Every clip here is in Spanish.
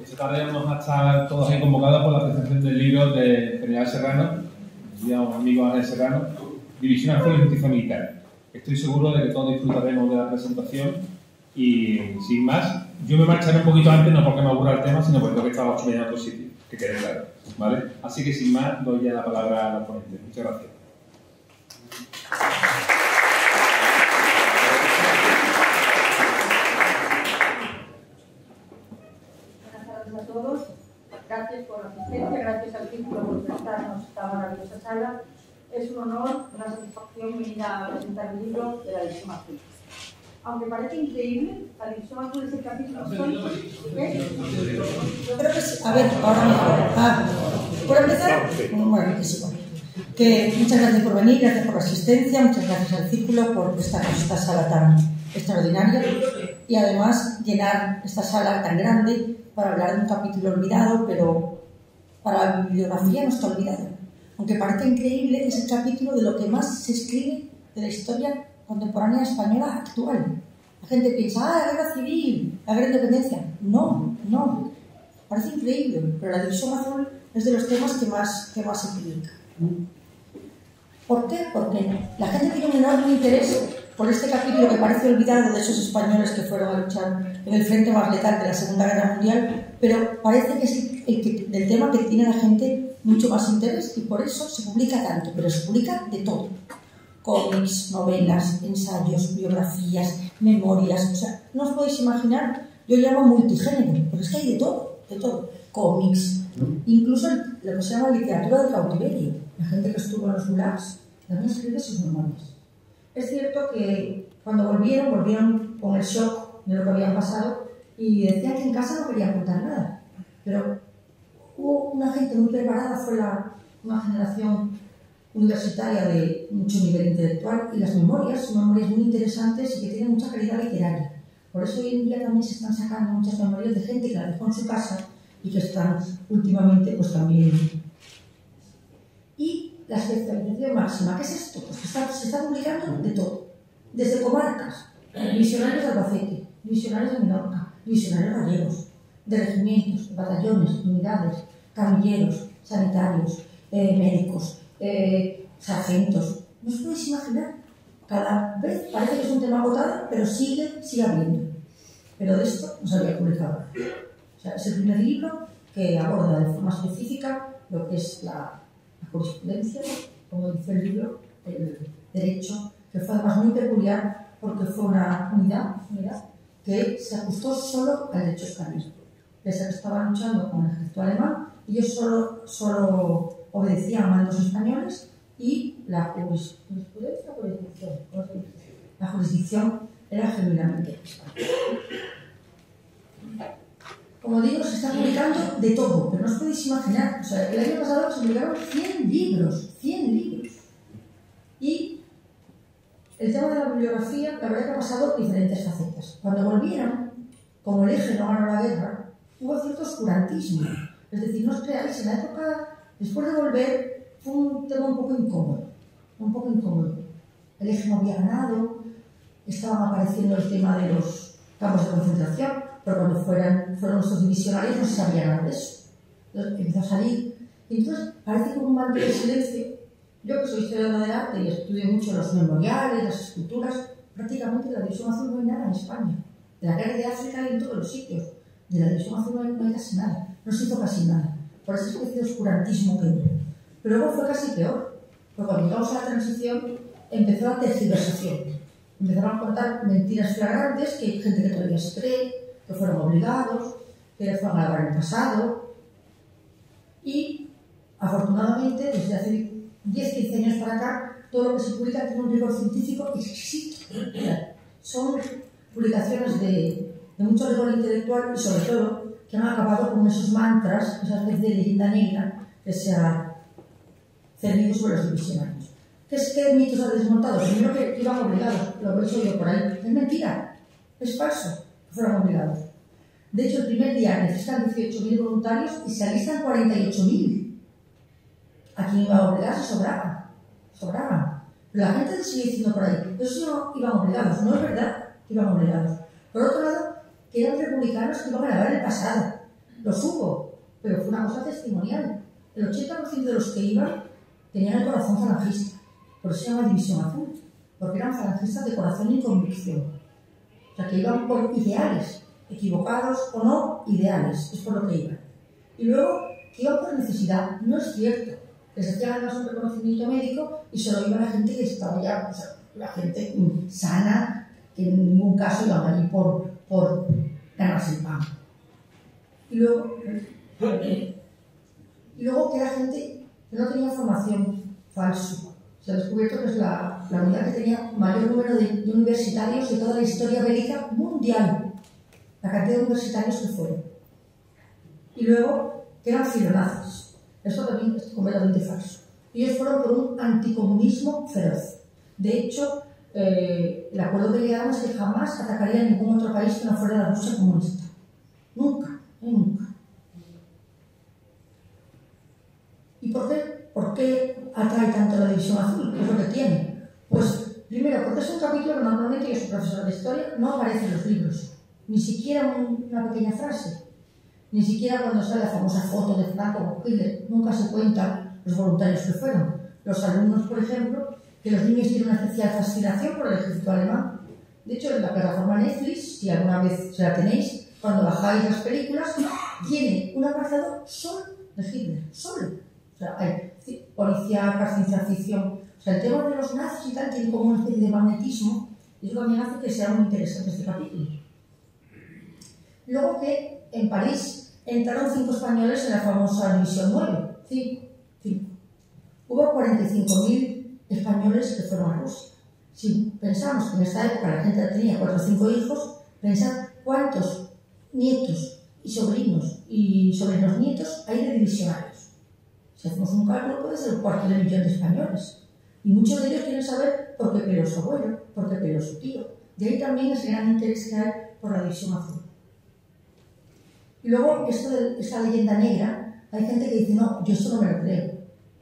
esta tarde vamos a estar todos ahí convocados por la presentación del libro de General Serrano, digamos, amigo Ángel Serrano, División Azul y Justicia Militar. Estoy seguro de que todos disfrutaremos de la presentación y, sin más, yo me marcharé un poquito antes, no porque me aburra el tema, sino porque creo que estaba 8 en otro sitio, que quede claro, ¿vale? Así que, sin más, doy ya la palabra a los ponentes. Muchas gracias. A todos, gracias por la asistencia, gracias al Círculo por prestarnos esta maravillosa sala. Es un honor, una satisfacción venir a presentar el libro de la División Azul. Aunque parece increíble, la División Azul es el capítulo histórico. Yo creo que sí. A ver, ahora mejor. ¿Puedo empezar? Bueno, que sí, bueno. Que muchas gracias por venir, gracias por la asistencia, muchas gracias al Círculo por prestarnos esta sala tan extraordinaria y además llenar esta sala tan grande para hablar de un capítulo olvidado, pero para la bibliografía no está olvidado. Aunque parece increíble, es el capítulo de lo que más se escribe de la historia contemporánea española actual. La gente piensa, la guerra civil, la guerra de independencia. No, no. Parece increíble, pero la División Azul es de los temas que más se publica. ¿Por qué? Porque la gente tiene un enorme interés por este capítulo que parece olvidado de esos españoles que fueron a luchar en el frente más letal de la Segunda Guerra Mundial, pero parece que es el tema que tiene la gente mucho más interés y por eso se publica tanto, pero se publica de todo. Cómics, novelas, ensayos, biografías, memorias, o sea, no os podéis imaginar, yo llamo multigénero, porque es que hay de todo, cómics, incluso lo que se llama literatura de cautiverio, la gente que estuvo en los gulags también escribe sus memorias. Es cierto que cuando volvieron con el shock de lo que habían pasado y decían que en casa no querían contar nada. Pero hubo una gente muy preparada, fue una generación universitaria de mucho nivel intelectual y las memorias son memorias muy interesantes y que tienen mucha calidad literaria. Por eso hoy en día también se están sacando muchas memorias de gente que la dejó en su casa y que están últimamente pues también. Y la especialización máxima, ¿qué es esto? Pues que se está publicando de todo, desde comarcas, divisionarios de Albacete, divisionarios de Menorca, divisionarios gallegos, de regimientos, batallones, unidades, camilleros, sanitarios, médicos, sargentos. No os podéis imaginar, cada vez parece que es un tema agotado, pero sigue habiendo. Pero de esto no se había publicado. O sea, es el primer libro que aborda de forma específica lo que es la jurisprudencia, como dice el libro, el derecho, que fue además muy peculiar porque fue una unidad que se ajustó solo al derecho español. Pese a que estaban luchando con el ejército alemán, ellos solo obedecían a mandos españoles y la jurisdicción era genuinamente española. Como digo, se está publicando de todo, pero no os podéis imaginar. O sea, el año pasado se publicaron 100 libros. Y el tema de la bibliografía, la verdad que ha pasado diferentes facetas. Cuando volvieron, como el eje no ganó la guerra, hubo cierto oscurantismo. Es decir, no os creáis, en la época, después de volver, fue un tema un poco incómodo. El eje no había ganado, estaban apareciendo el tema de los campos de concentración, pero cuando fueron los divisionarios no se sabía nada de eso. Entonces empezó a salir. Y entonces parece como un manto de silencio. Yo que soy historiadora del arte y estudio mucho los memoriales, las esculturas, prácticamente de la División Azul no hay nada en España. De la guerra de África hay en todos los sitios. De la División Azul no hay casi nada. No se hizo casi nada. Por esa especie de oscurantismo que hubo. Pero luego fue casi peor. Porque cuando llegamos a la transición empezó la tergiversación. Empezaron a contar mentiras flagrantes que hay gente que todavía se cree, que fueron obligados, que fueron a grabar en el pasado. Y, afortunadamente, desde hace 10-15 años para acá, todo lo que se publica tiene un rigor científico exquisito. Son publicaciones de mucho rigor intelectual y, sobre todo, que han acabado con esos mantras, esa especie de leyenda negra que se ha cernido sobre los divisionarios. ¿Qué mitos ha desmontado? Primero que iban obligados, lo he hecho yo por ahí. Es mentira, es falso, que fueron obligados. De hecho, el primer día necesitan 18.000 voluntarios y se alistan 48.000. ¿A quién iba a obligar? Se sobraban. Pero la gente sigue diciendo por ahí, esos no iban obligados. No es verdad que iban obligados. Por otro lado, que eran republicanos que iban a grabar el pasado. los hubo, pero fue una cosa testimonial. El 80% de los que iban tenían el corazón falangista, por eso se llama División Azul, porque eran falangistas de corazón y convicción. O sea, que iban por ideales, equivocados o no, ideales, es por lo que iban. Y luego, que iban por necesidad, no es cierto. Les hacían además un reconocimiento médico y solo iba la gente que estaba ya, o sea, la gente sana, que en ningún caso iban allí por ganarse el pan. Y luego que la gente que no tenía formación, falso. Se ha descubierto que es la unidad que tenía mayor número de universitarios de toda la historia bélica mundial. La cantidad de universitarios que fueron. Y luego que eran filonazis. Esto también es completamente falso. Ellos fueron por un anticomunismo feroz. De hecho, el acuerdo que llegaron es que jamás atacarían ningún otro país que no fuera la Rusia comunista. Nunca, nunca. ¿Y por qué atrae tanto la División Azul? ¿Qué es lo que tiene? Pues, primero, porque es un capítulo que normalmente yo soy profesora de historia, no aparece en los libros. Ni siquiera una pequeña frase. Ni siquiera cuando sale la famosa foto de Franco con Hitler. Nunca se cuentan los voluntarios que fueron. Los alumnos, por ejemplo, que los niños tienen una especial fascinación por el ejército alemán. De hecho, en la plataforma Netflix, si alguna vez se la tenéis, cuando bajáis las películas, tiene un apartado solo de Hitler. Solo. O sea, hay policíacas, ciencia ficción. O sea, el tema de los nazis y tal tiene como una especie de magnetismo y eso también hace que sea muy interesante este capítulo. Luego que en París entraron 5 españoles en la famosa División 9. 5. Hubo 45.000 españoles que fueron a Rusia. Si pensamos que en esta época la gente tenía 4 o 5 hijos, pensad cuántos nietos y sobrinos nietos hay de divisionarios. Si hacemos un cálculo, puede ser 250.000 de españoles. Y muchos de ellos quieren saber por qué peleó su abuelo, por qué peleó su tío. De ahí también ese gran interés que hay por la División Azul. Y luego, esta leyenda negra, hay gente que dice, no, yo esto no me lo creo.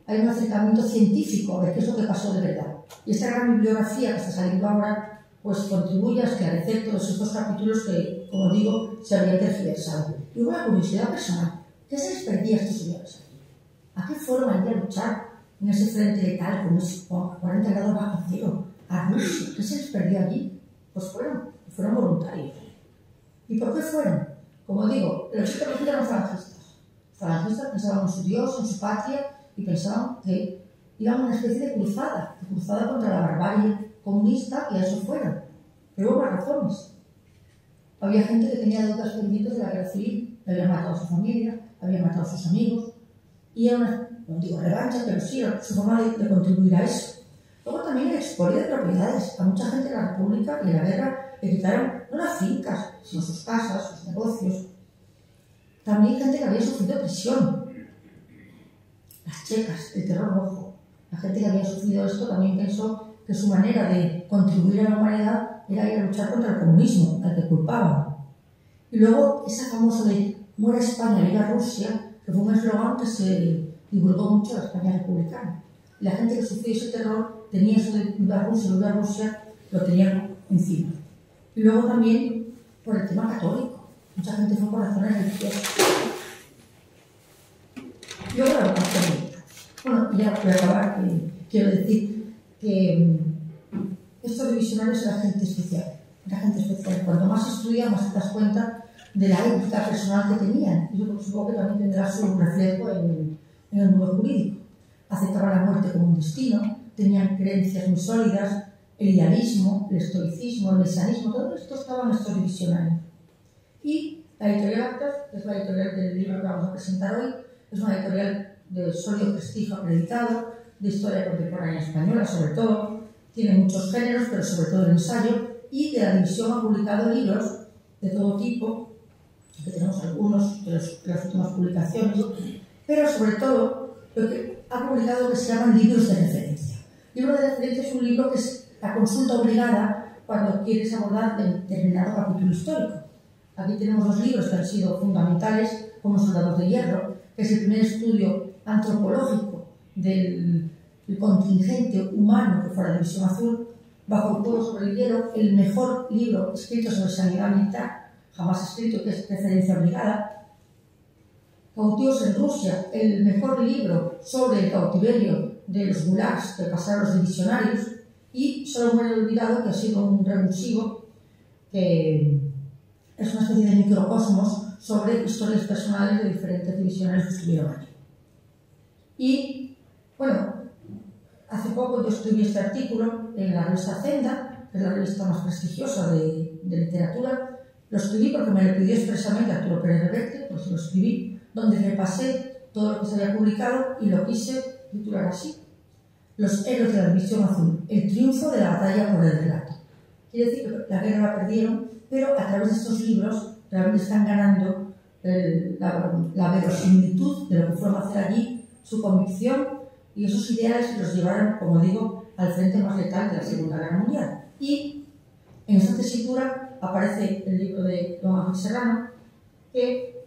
Hay un acercamiento científico a ver qué es lo que pasó de verdad. Y esta gran bibliografía que está saliendo ahora, pues contribuye a esclarecer todos estos capítulos que, como digo, se habían tergiversado. Y una curiosidad personal, ¿qué se les perdía a estos señores aquí? ¿A qué fueron allí a luchar en ese frente letal con 40 grados bajo cero? A Rusia, ¿qué se les perdió allí? Pues fueron voluntarios. ¿Y por qué fueron? Como digo, el 80% eran falangistas. Falangistas pensaban en su Dios, en su patria, y pensaban que iban a una especie de cruzada contra la barbarie comunista, y a eso fueron. Pero hubo razones. Había gente que tenía deudas pendientes de la guerra civil, había matado a su familia, había matado a sus amigos, y era una, no digo revancha, pero sí era su forma de contribuir a eso. Luego también el expolio de propiedades. A mucha gente de la República y de la guerra le quitaron no las fincas, sino sus casas, sus negocios. También gente que había sufrido prisión. Las checas, el terror rojo. La gente que había sufrido esto también pensó que su manera de contribuir a la humanidad era ir a luchar contra el comunismo, al que culpaban. Y luego esa famosa de muera España, viva Rusia, que fue un eslogan que se divulgó mucho en la España republicana. Y la gente que sufrió ese terror tenía eso de viva Rusia, lo tenían encima. Y luego también por el tema católico. Mucha gente fue por razones religiosas. Luego la vocación médica. Bueno, ya voy a acabar. Quiero decir que estos divisionarios eran gente especial. Cuanto más estudias, más te das cuenta de la ética personal que tenían. Y yo supongo que también tendrá su reflejo en el mundo jurídico. Aceptaban la muerte como un destino, tenían creencias muy sólidas, el idealismo, el estoicismo, el mesianismo, todo esto estaba en estos divisionarios. Y la editorial Actas, que es la editorial del libro que vamos a presentar hoy, es una editorial de sólido prestigio acreditado, de historia contemporánea española sobre todo, tiene muchos géneros, pero sobre todo el ensayo, y de la división ha publicado libros de todo tipo, que tenemos algunos de las últimas publicaciones, pero sobre todo lo que ha publicado que se llaman libros de referencia. Libro de referencia es un libro que es la consulta obligada cuando quieres abordar determinado capítulo histórico. Aquí tenemos 2 libros que han sido fundamentales, como Soldados de Hierro, que es el primer estudio antropológico del contingente humano que fue la División Azul, Bajo el fuego sobre el hielo, el mejor libro escrito sobre sanidad militar jamás escrito, que es Referencia obligada. Cautivos en Rusia, el mejor libro sobre el cautiverio de los gulags que pasaron los divisionarios, y solo me he olvidado que ha sido un revulsivo que es una especie de microcosmos sobre historias personales de diferentes divisionarios que estuvieron aquí. Y, bueno, hace poco yo escribí este artículo en la revista Zenda, que es la revista más prestigiosa de literatura. Lo escribí porque me lo pidió expresamente Arturo Pérez Reverte, pues lo escribí, donde repasé todo lo que se había publicado y lo quise titular así: Los héroes de la División Azul, el triunfo de la batalla por el relato. Quiere decir que la guerra la perdieron, pero a través de estos libros realmente están ganando la verosimilitud de lo que fueron a hacer allí, su convicción y esos ideales que los llevaron, como digo, al frente más letal de la Segunda Guerra Mundial. Y en esta tesitura aparece el libro de don Ángel Serrano, que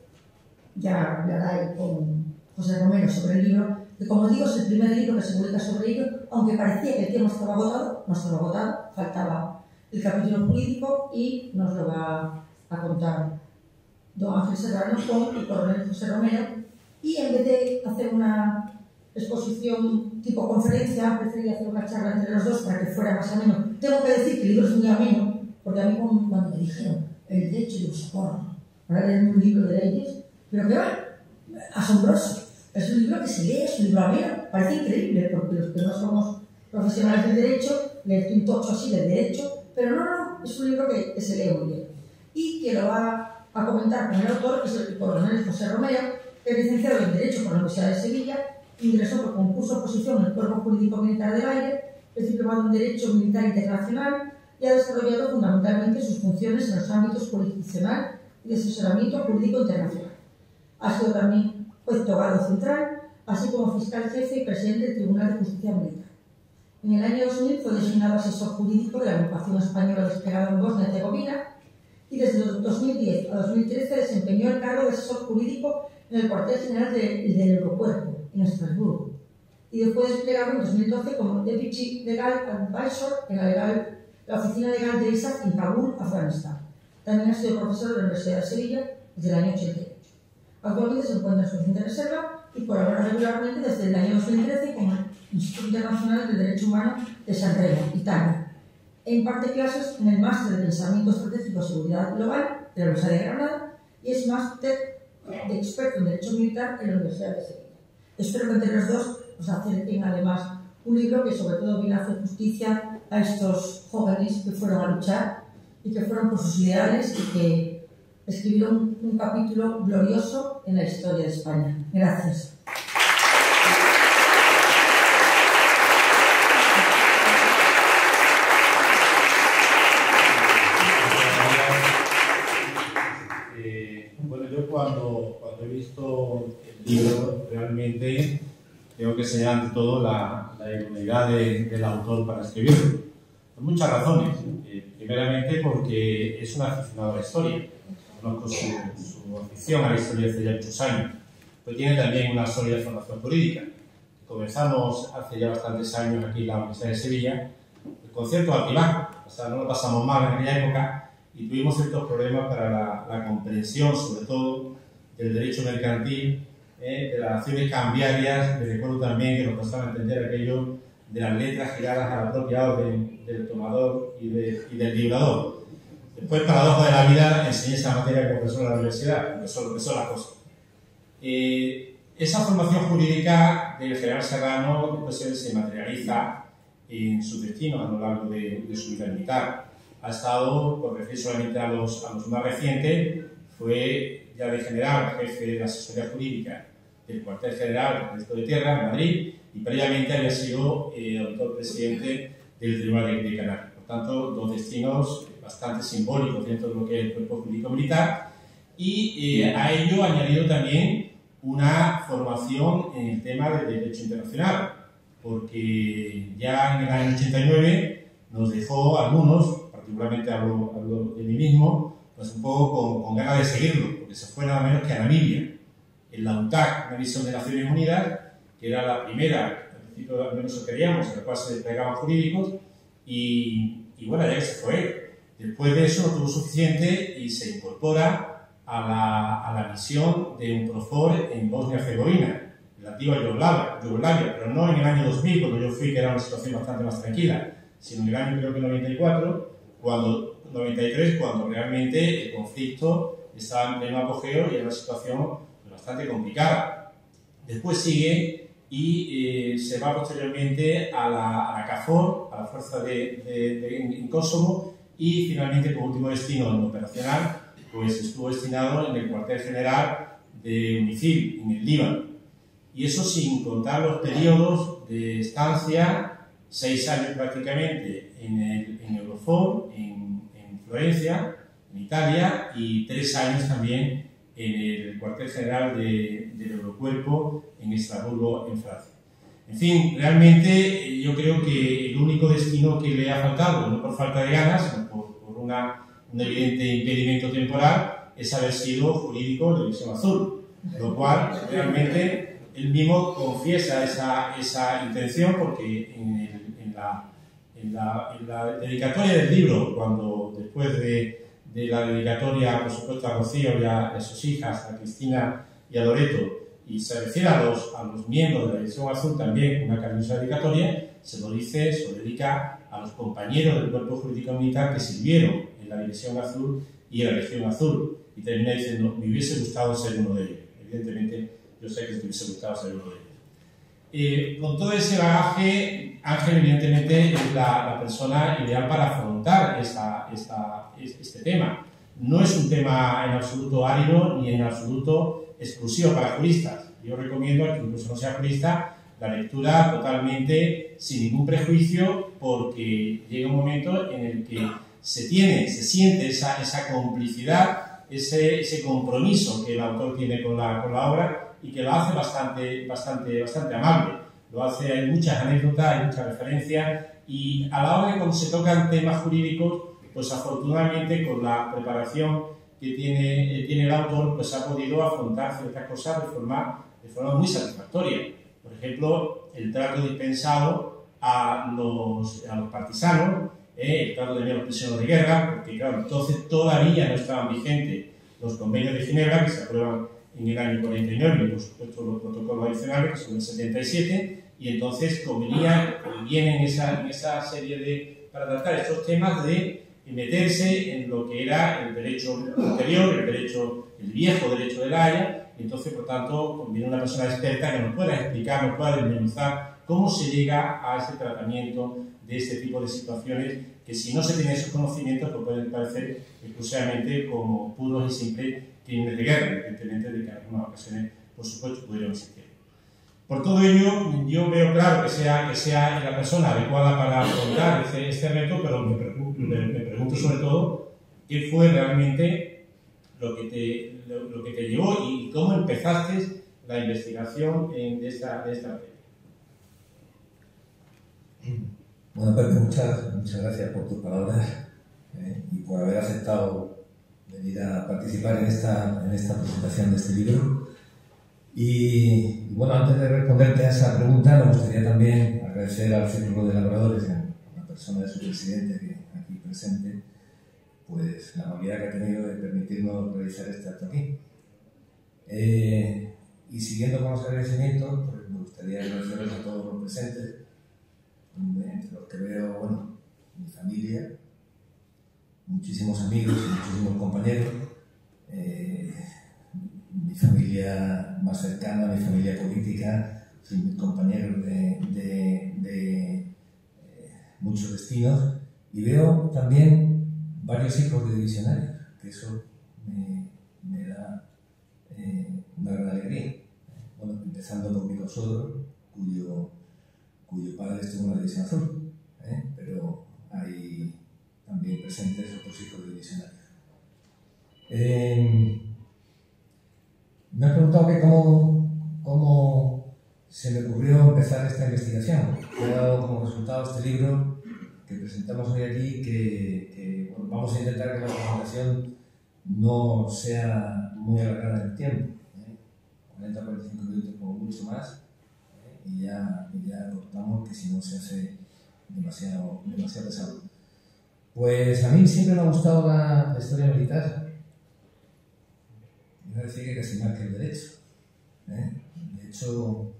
ya hablará con José Romero sobre el libro, que, como digo, es el primer libro que se publica sobre ello, aunque parecía que el tema estaba agotado. No estaba agotado, faltaba el capítulo jurídico y nos lo va a contar don Ángel Serrano con el coronel José Romero. Y en vez de hacer una exposición tipo conferencia, preferí hacer una charla entre los dos para que fuera más ameno. Tengo que decir que el libro es muy ameno, porque a mí cuando me dijeron el derecho de socorro, para leer un libro de leyes, pero que va, asombroso. Es un libro que se lee, es un libro ameno, parece increíble, porque los que no somos profesionales del derecho, leer un tocho así del derecho, pero no, es un libro que se lee muy bien. Y que lo va a comentar con el autor, que es el coronel José Romero, que es licenciado en Derecho por la Universidad de Sevilla, ingresó por concurso oposición en el Cuerpo Jurídico Militar del Aire, es diplomado en Derecho Militar Internacional y ha desarrollado fundamentalmente sus funciones en los ámbitos jurisdiccional y de asesoramiento jurídico internacional. Ha sido también juez togado central, así como fiscal jefe y presidente del Tribunal de Justicia Militar. En el año 2000 fue designado asesor jurídico de la agrupación española desplegada en Bosnia y Herzegovina y desde 2010 a 2013 desempeñó el cargo de asesor jurídico en el cuartel general del aeropuerto, en Estrasburgo, y después desplegado en 2012 como Deputy Legal Advisor en la oficina legal de ISAF en Kabul, Afganistán. También ha sido profesor de la Universidad de Sevilla desde el año 88. Actualmente se encuentra en situación de reserva y colabora regularmente desde el año 2013 con el Instituto Internacional del Derecho Humano de San Remo, Italia. E imparte clases en el Máster de Pensamiento Estratégico y Seguridad Global de la Universidad de Granada y es máster de experto en Derecho Militar en la Universidad de Sevilla. Espero que entre los dos nos acerquen además un libro que sobre todo viene a hacer justicia a estos jóvenes que fueron a luchar y que fueron por sus ideales y que escribieron un capítulo glorioso en la historia de España. Gracias. Bueno, yo cuando he visto el libro, realmente tengo que señalar ante todo la idoneidad del autor para escribirlo. Por muchas razones. Primeramente porque es un aficionado a la historia. Conozco su afición a la historia hace ya muchos años. Pero tiene también una sólida formación jurídica. Comenzamos hace ya bastantes años aquí en la Universidad de Sevilla con cierto altibajo. O sea, no lo pasamos mal en aquella época y tuvimos ciertos problemas para la comprensión, sobre todo, del derecho mercantil, de las acciones cambiarias. Me recuerdo también que nos costaba entender aquello de las letras giradas a la propia orden del tomador y del librador. Después, paradoja de la vida, enseñé esa materia como profesor de la universidad, que son las cosas. Esa formación jurídica del general Serrano después se materializa en su destino a lo largo de su vida militar. Ha estado, por referir solamente a los más recientes, fue ya de general jefe de la asesoría jurídica del cuartel general del Ejército de Tierra en Madrid y previamente había sido auditor presidente del Tribunal de Canarias. Por tanto, dos destinos bastante simbólicos dentro de lo que es el cuerpo jurídico militar y a ello ha añadido también una formación en el tema del derecho internacional, porque ya en el año 89 nos dejó algunos, particularmente hablo de mí mismo, pues un poco con ganas de seguirlo, porque se fue nada menos que a Namibia, en la UNTAC, una misión de Naciones Unidas, que era la primera, al principio al menos lo queríamos, en la cual se desplegaban jurídicos, y bueno, ya que se fue. Después de eso no tuvo suficiente y se incorpora a la visión de UNPROFOR en Bosnia-Herzegovina, la antigua Yugoslavia, pero no en el año 2000, cuando yo fui, que era una situación bastante más tranquila, sino en el año creo que 93, cuando realmente el conflicto estaba en pleno apogeo y era una situación bastante complicada. Después sigue y se va posteriormente a la KFOR, a la fuerza en Kosovo, y finalmente, como último destino operacional, pues estuvo destinado en el cuartel general de UNIFIL, en el Líbano. Y eso sin contar los periodos de estancia, 6 años prácticamente en Eurofor, en Florencia, en Italia, y 3 años también en el cuartel general del Eurocuerpo en Estrasburgo, en Francia. En fin, realmente yo creo que el único destino que le ha faltado, no por falta de ganas, sino por un evidente impedimento temporal, es haber sido jurídico de División Azul, lo cual realmente él mismo confiesa esa intención, porque en la dedicatoria del libro, cuando después de la dedicatoria, por supuesto, a Rocío y a sus hijas, a Cristina y a Loreto, y se refiere a los miembros de la División Azul también, una cariñosa dedicatoria, se lo dedica a los compañeros del Cuerpo Jurídico Militar que sirvieron en la División Azul y en la Legión Azul, y termina diciendo: me hubiese gustado ser uno de ellos. Evidentemente, yo sé que te hubiese gustado ser uno de ellos. Con todo ese bagaje, Ángel evidentemente es la persona ideal para afrontar este tema. No es un tema en absoluto árido ni en absoluto exclusivo para juristas. Yo recomiendo a que incluso no sea jurista la lectura totalmente sin ningún prejuicio, porque llega un momento en el que se siente esa complicidad, ese compromiso que el autor tiene con la obra, y que lo hace bastante amable. Lo hace, hay muchas anécdotas, hay muchas referencias, y a la hora de cuando se tocan temas jurídicos, pues afortunadamente con la preparación que tiene el autor, pues ha podido afrontar ciertas cosas de forma muy satisfactoria. Por ejemplo, el trato dispensado a los partisanos, el trato de los prisioneros de guerra, porque claro, entonces todavía no estaban vigentes los convenios de Ginebra, que se aprueban en el año 49, y por supuesto los protocolos adicionales, que son del 77, y entonces conviene en esa serie para tratar estos temas de meterse en lo que era el derecho anterior, el viejo derecho de la Haya, y entonces, por tanto, conviene una persona experta que nos pueda explicar, nos pueda desmenuzar cómo se llega a ese tratamiento de este tipo de situaciones, que si no se tienen esos conocimientos, pues pueden parecer exclusivamente como puros y simples crímenes de guerra, evidentemente, de que en algunas ocasiones, por supuesto, pudieron existir. Por todo ello, yo veo claro que sea la persona adecuada para afrontar este reto, pero me pregunto sobre todo qué fue realmente lo que te llevó y cómo empezaste la investigación de esta materia. Bueno, Pepe, muchas gracias por tus palabras y por haber aceptado venir a participar en esta presentación de este libro. Y bueno, antes de responderte a esa pregunta, me gustaría también agradecer al Círculo de Labradores, en la persona de su presidente, que aquí presente, pues la amabilidad que ha tenido de permitirnos realizar este acto aquí. Y siguiendo con los agradecimientos, pues me gustaría agradecerles a todos los presentes, entre los que veo, bueno, mi familia, muchísimos amigos y muchísimos compañeros, mi familia más cercana, mi familia política, mis compañeros de muchos destinos, y veo también varios hijos de divisionarios, que eso me da una gran alegría. Bueno, empezando por mi consuegro, cuyo padre estuvo en la División Azul, pero hay también presentes otros hijos de divisionarios. Me has preguntado que cómo se me ocurrió empezar esta investigación. He dado como resultado este libro que presentamos hoy aquí, que bueno, vamos a intentar que la presentación no sea muy alargada en el tiempo, 40-45 minutos como mucho más, y ya cortamos, que si no se hace demasiado pesado. Pues a mí siempre me ha gustado la historia militar. no decir que casi más que el derecho. De hecho,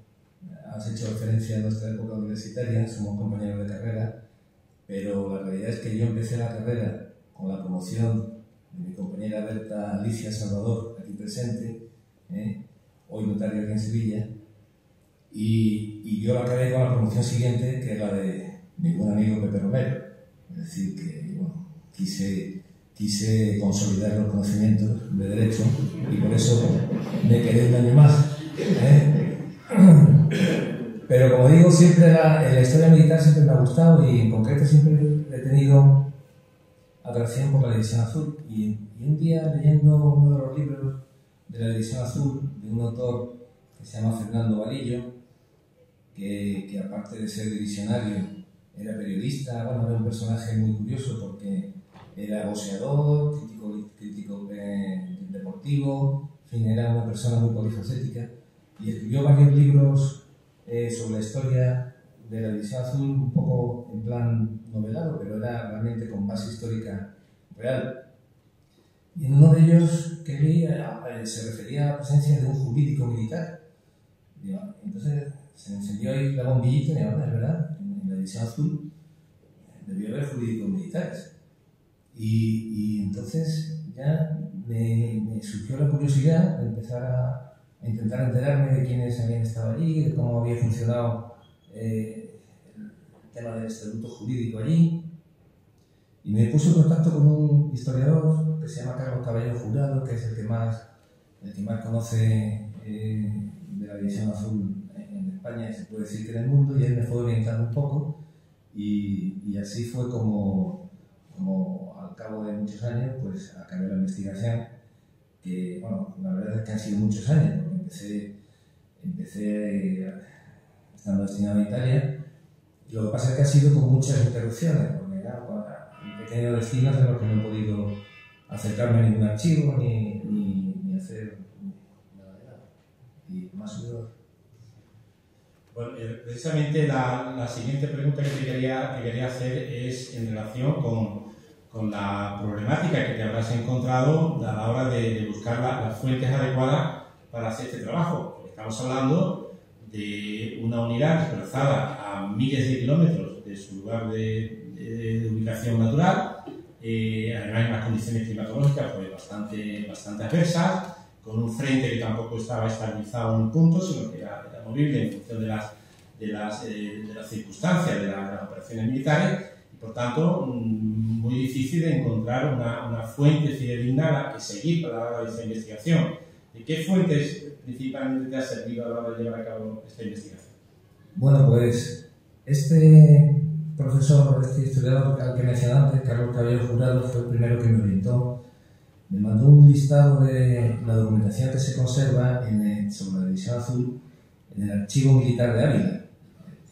has hecho referencia a nuestra época universitaria, somos compañeros de carrera, pero la realidad es que yo empecé la carrera con la promoción de mi compañera Berta Alicia Salvador, aquí presente, hoy notario aquí en Sevilla, y yo la acabé con la promoción siguiente, que es la de mi buen amigo Pepe Romero. Es decir, que bueno, quise consolidar los conocimientos de derecho y por eso me quedé un año más. Pero como digo, siempre la historia militar siempre me ha gustado y en concreto siempre he tenido atracción por la División Azul. Y un día leyendo uno de los libros de la División Azul, de un autor que se llama Fernando Varillo, que aparte de ser divisionario era periodista, bueno, era un personaje muy curioso porque era boxeador, crítico deportivo, en fin, era una persona muy polifacética y escribió varios libros sobre la historia de la División Azul, un poco en plan novelado, pero era realmente con base histórica real. Y en uno de ellos que leí se refería a la presencia de un jurídico militar. Entonces se me encendió ahí la bombillita y es verdad, en la División Azul debió haber jurídicos militares. Y entonces ya me surgió la curiosidad de empezar a intentar enterarme de quiénes habían estado allí, de cómo había funcionado el tema del estatuto jurídico allí. Y me puse en contacto con un historiador que se llama Carlos Caballero Jurado, que es el que más conoce de la División Azul en España, y se puede decir que en el mundo, y él me fue orientando un poco, y así fue como al cabo de muchos años, pues acabé la investigación, que, bueno, la verdad es que han sido muchos años, porque empecé estando destinado a Italia, y lo que pasa es que ha sido con muchas interrupciones, porque he tenido destinos en los que no he podido acercarme a ningún archivo, ni hacer nada. Y más o menos. Bueno, precisamente la siguiente pregunta que quería hacer es en relación con la problemática que te habrás encontrado a la hora de buscar las fuentes adecuadas para hacer este trabajo. Porque estamos hablando de una unidad desplazada a miles de kilómetros de su lugar de ubicación natural, además en unas condiciones climatológicas pues, bastante adversas, con un frente que tampoco estaba estabilizado en un punto, sino que era movible en función de las circunstancias de las operaciones militares, y por tanto muy difícil de encontrar una fuente fidedigna a la que seguir para la hora de esta investigación. ¿De qué fuentes principalmente te ha servido a la hora de llevar a cabo esta investigación? Bueno, pues este profesor, este historiador al que mencioné antes, Carlos Caballero Jurado, fue el primero que me orientó. Me mandó un listado de la documentación que se conserva sobre la División Azul en el Archivo Militar de Ávila.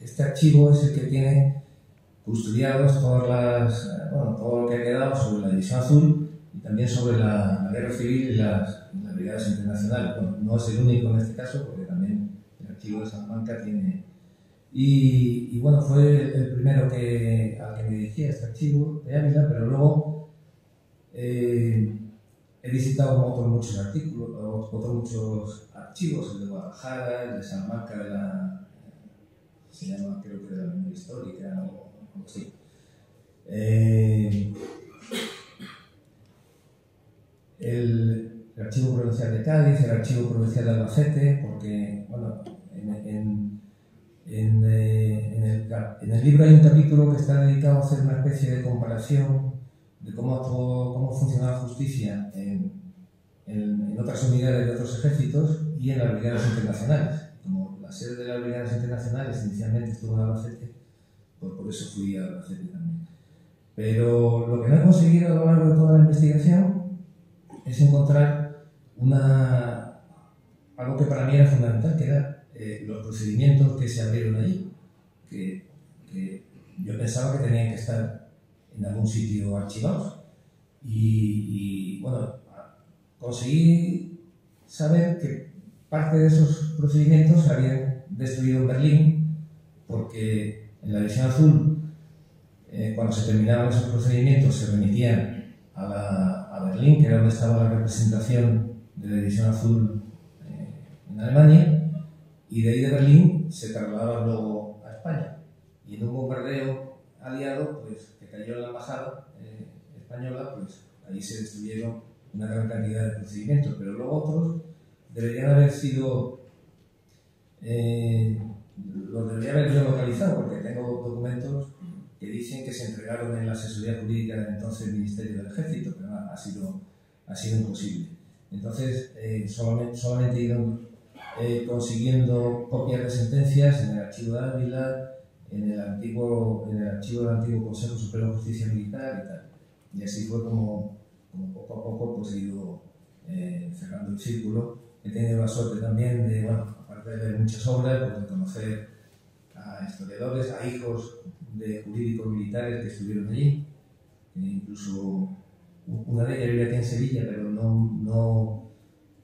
Este archivo es el que tiene custodiados todo lo que ha quedado sobre la División Azul y también sobre la Guerra Civil y las brigadas internacionales. Bueno, no es el único en este caso, porque también el archivo de Salamanca tiene. Y bueno, fue el primero al que me dirigí a este archivo de Ávila, pero luego he visitado otros muchos archivos, el de Guadalajara, el de Salamanca, se llama, creo que de la memoria histórica o algo así. El Archivo Provincial de Cádiz, el Archivo Provincial de Albacete, porque, bueno, en el libro hay un capítulo que está dedicado a hacer una especie de comparación de cómo funciona la justicia en otras unidades de otros ejércitos y en las brigadas internacionales. Como la sede de las brigadas internacionales inicialmente estuvo en Albacete, pues por eso fui a Albacete también. Pero lo que no he conseguido a lo largo de toda la investigación es encontrar algo que para mí era fundamental, que eran los procedimientos que se abrieron allí, que yo pensaba que tenían que estar en algún sitio archivados. Y bueno, conseguí saber que parte de esos procedimientos se habían destruido en Berlín, porque en la División Azul, cuando se terminaban esos procedimientos, se remitían a Berlín, que era donde estaba la representación la División Azul en Alemania, y de ahí de Berlín se trasladaban luego a España. Y en un bombardeo aliado, pues, que cayó en la embajada española, pues ahí se destruyeron una gran cantidad de procedimientos, pero luego otros deberían haber sido, los debería haber yo localizado, porque tengo documentos que dicen que se entregaron en la asesoría jurídica del entonces Ministerio del Ejército, pero ha sido imposible. Entonces, solamente iban consiguiendo copias de sentencias en el archivo de Ávila, en el archivo del antiguo Consejo Superior de Justicia Militar y tal. Y así fue como poco a poco pues, he ido cerrando el círculo. He tenido la suerte también de, bueno, aparte de ver muchas obras, pues, de conocer a historiadores, a hijos de jurídicos militares que estuvieron allí. Incluso una de ellas vive aquí en Sevilla, pero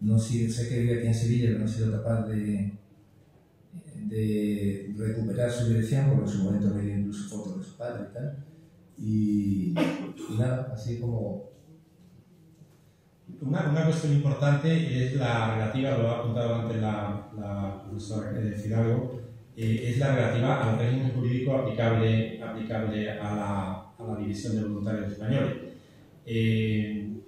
no sé que vive aquí en Sevilla, pero no he sido capaz de recuperar su dirección, porque en su momento me dio incluso fotos de su padre y tal. Y nada, así como... Una cuestión importante es la relativa, lo ha apuntado antes la profesora Fidalgo, es la relativa al régimen jurídico aplicable a la División de Voluntarios Españoles.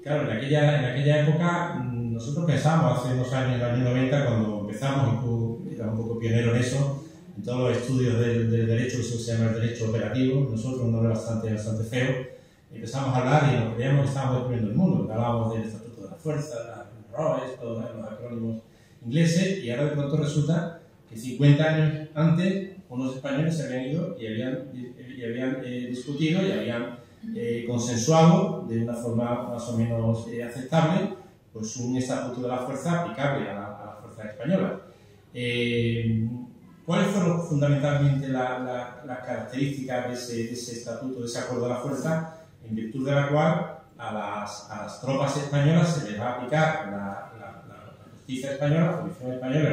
Claro, en aquella época nosotros pensábamos hace unos años, en el año 90, cuando empezamos, y tú eras un poco pionero en eso, en todos los estudios del derecho, eso se llama el derecho operativo, nosotros un nombre bastante feo, empezamos a hablar y nos creíamos que estábamos descubriendo el mundo, hablábamos del Estatuto de la Fuerza, los ROEs, todos los acrónimos ingleses, y ahora de pronto resulta que 50 años antes unos españoles se habían ido y habían discutido y habían consensuado de una forma más o menos aceptable pues un estatuto de la fuerza aplicable a la fuerza española. ¿Cuáles fueron fundamentalmente las características de ese estatuto, de ese acuerdo de la fuerza, en virtud de la cual a las tropas españolas se les va a aplicar la justicia española, la jurisdicción española,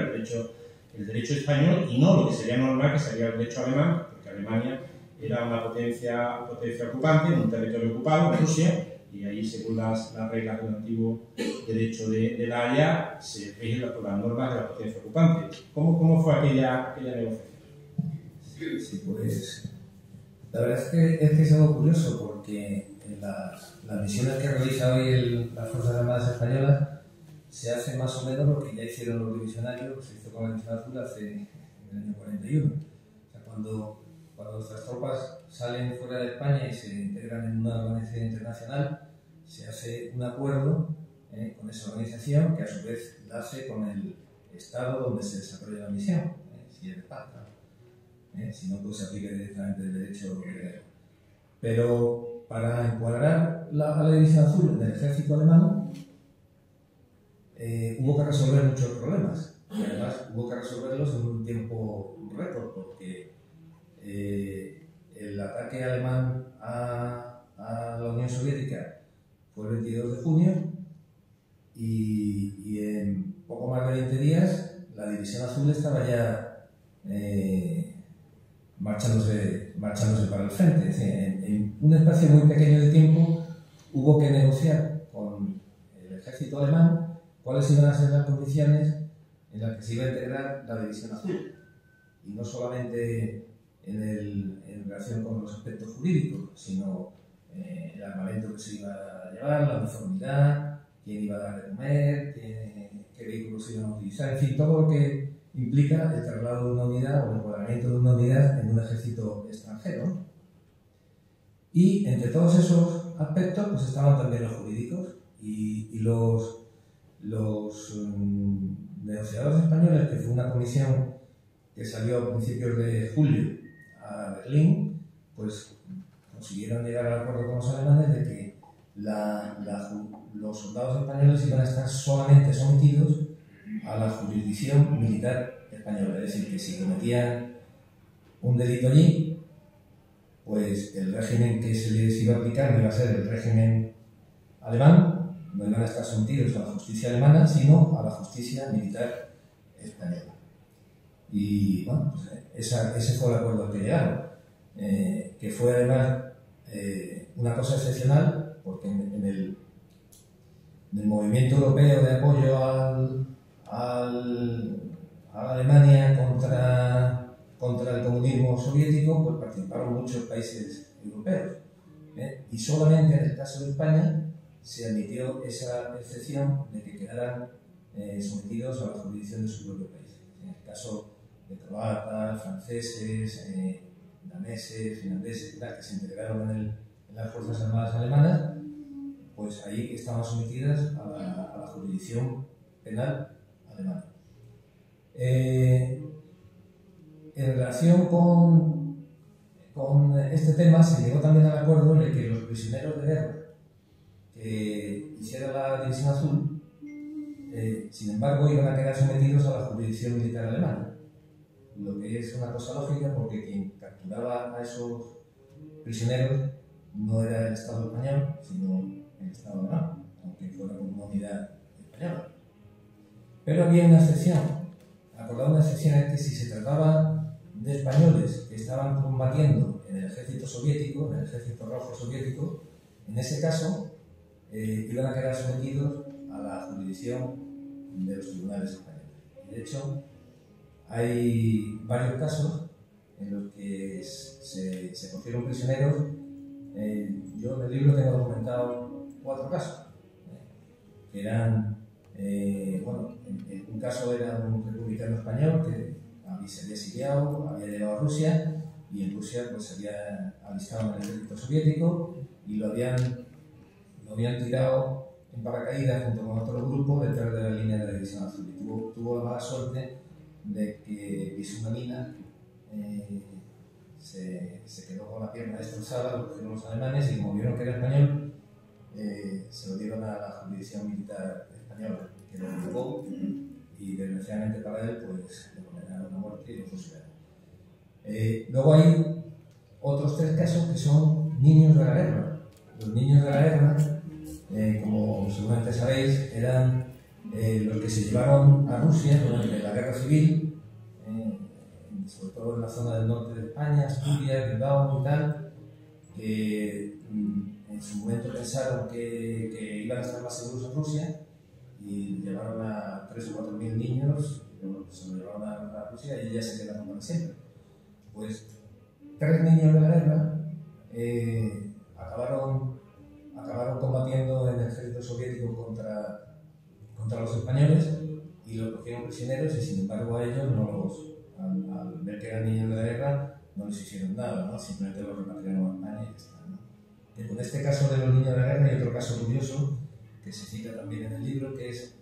el derecho español, y no lo que sería normal, que sería el derecho alemán, porque Alemania era una potencia ocupante en un territorio ocupado, Rusia, y ahí, según las reglas del antiguo derecho de la Haya, se rigen por las normas de la potencia ocupante. ¿Cómo fue aquella negociación? Sí, pues la verdad es que es algo curioso, porque en las misiones que realiza hoy las Fuerzas Armadas Españolas se hace más o menos lo que ya hicieron los divisionarios, se hizo con la División Azul en el año 41. O sea, cuando nuestras tropas salen fuera de España y se integran en una organización internacional, se hace un acuerdo con esa organización, que a su vez la hace con el Estado donde se desarrolla la misión, si es de paz, si no, pues se aplica directamente el derecho de guerra. Pero para encuadrar a la División Azul en el ejército alemán, hubo que resolver muchos problemas, y además hubo que resolverlos en un tiempo récord, porque el ataque alemán a la Unión Soviética fue el 22 de junio y en poco más de 20 días la División Azul estaba ya marchándose para el frente. Es decir, en un espacio muy pequeño de tiempo hubo que negociar con el ejército alemán cuáles iban a ser las condiciones en las que se iba a integrar la División Azul. Y no solamente en relación con los aspectos jurídicos, sino el armamento que se iba a llevar, la uniformidad, quién iba a dar de comer, qué vehículos se iban a utilizar, en fin, todo lo que implica el traslado de una unidad o el encuadramiento de una unidad en un ejército extranjero. Y entre todos esos aspectos pues estaban también los jurídicos y los negociadores españoles, que fue una comisión que salió a principios de julio a Berlín, pues consiguieron llegar al acuerdo con los alemanes de que los soldados españoles iban a estar solamente sometidos a la jurisdicción militar española. Es decir, que si cometían un delito allí, pues el régimen que se les iba a aplicar no iba a ser el régimen alemán, no iban a estar sometidos a la justicia alemana, sino a la justicia militar española. Y bueno, pues ese fue el acuerdo al que llegaron, que fue además una cosa excepcional, porque en del movimiento europeo de apoyo a Alemania contra el comunismo soviético, pues participaron muchos países europeos. Y solamente en el caso de España se admitió esa excepción de que quedaran sometidos a la jurisdicción de su propio país. En el caso de croatas, franceses, daneses, finlandeses, que se integraron en las Fuerzas Armadas alemanas, pues ahí estaban sometidas a la jurisdicción penal alemana. En relación con este tema se llegó también al acuerdo de que los prisioneros de guerra que hicieran la División Azul, sin embargo, iban a quedar sometidos a la jurisdicción militar alemana, lo que es una cosa lógica porque quien capturaba a esos prisioneros no era el Estado español, sino el Estado alemán, aunque fuera como una unidad española. Pero había una excepción. Acordado una excepción es que si se trataba de españoles que estaban combatiendo en el ejército soviético, en el ejército rojo soviético, en ese caso iban a quedar sometidos a la jurisdicción de los tribunales españoles. Y de hecho, hay varios casos en los que se cogieron prisioneros. Yo en el libro tengo documentado 4 casos, que eran, bueno, en un caso era un republicano español que se había exiliado, había llegado a Rusia y en Rusia pues se había alistado en el ejército soviético y lo habían tirado en paracaídas junto con otro grupo detrás de la línea de la División Azul. Y tuvo la mala suerte de que Visumanina se quedó con la pierna destrozada, lo cogieron los alemanes y como vieron que era español, se lo dieron a la jurisdicción militar española, que lo juzgó y desgraciadamente para él pues le condenaron a muerte y lo fusilaron. Luego hay otros 3 casos que son niños de la guerra. Los niños de la guerra, como seguramente sabéis, eran los que se llevaron a Rusia durante la guerra civil, sobre todo en la zona del norte de España, Asturias, Bilbao y tal, que en su momento pensaron que iban a estar más seguros en Rusia y llevaron a 3 o 4 mil niños, se lo llevaron a Rusia y ya se quedaron para siempre. Pues 3 niños de la guerra acabaron combatiendo en el ejército soviético contra los españoles y los cogieron prisioneros y sin embargo a ellos al ver que eran niños de la guerra no les hicieron nada, ¿no? Simplemente los repatriaron a España y ya está, ¿no? Y con este caso de los niños de la guerra hay otro caso curioso que se cita también en el libro, que es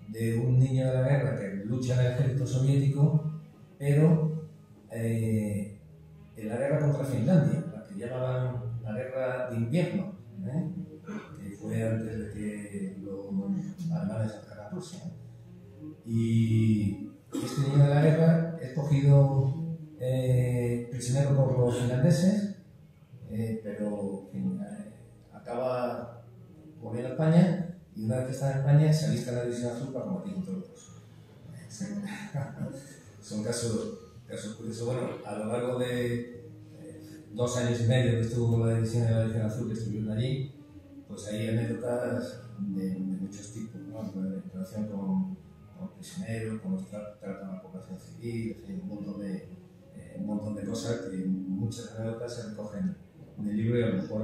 de un niño de la guerra que lucha en el ejército soviético, pero en la guerra contra Finlandia, la que llamaban la guerra de invierno, que fue antes de que los alemanes atacaran Rusia. Y este niño de la guerra es cogido prisionero por los finlandeses, pero acaba volviendo a España y una vez que está en España se alista en la División Azul para combatir contra los rusos. Son casos curiosos. Bueno, a lo largo de 2 años y medio que estuvo la División Azul, que estuvieron allí, pues hay anécdotas de muchos tipos, ¿no? En relación con prisioneros, cómo tratan a la población civil, un montón de cosas que muchas anécdotas se recogen en el libro y a lo mejor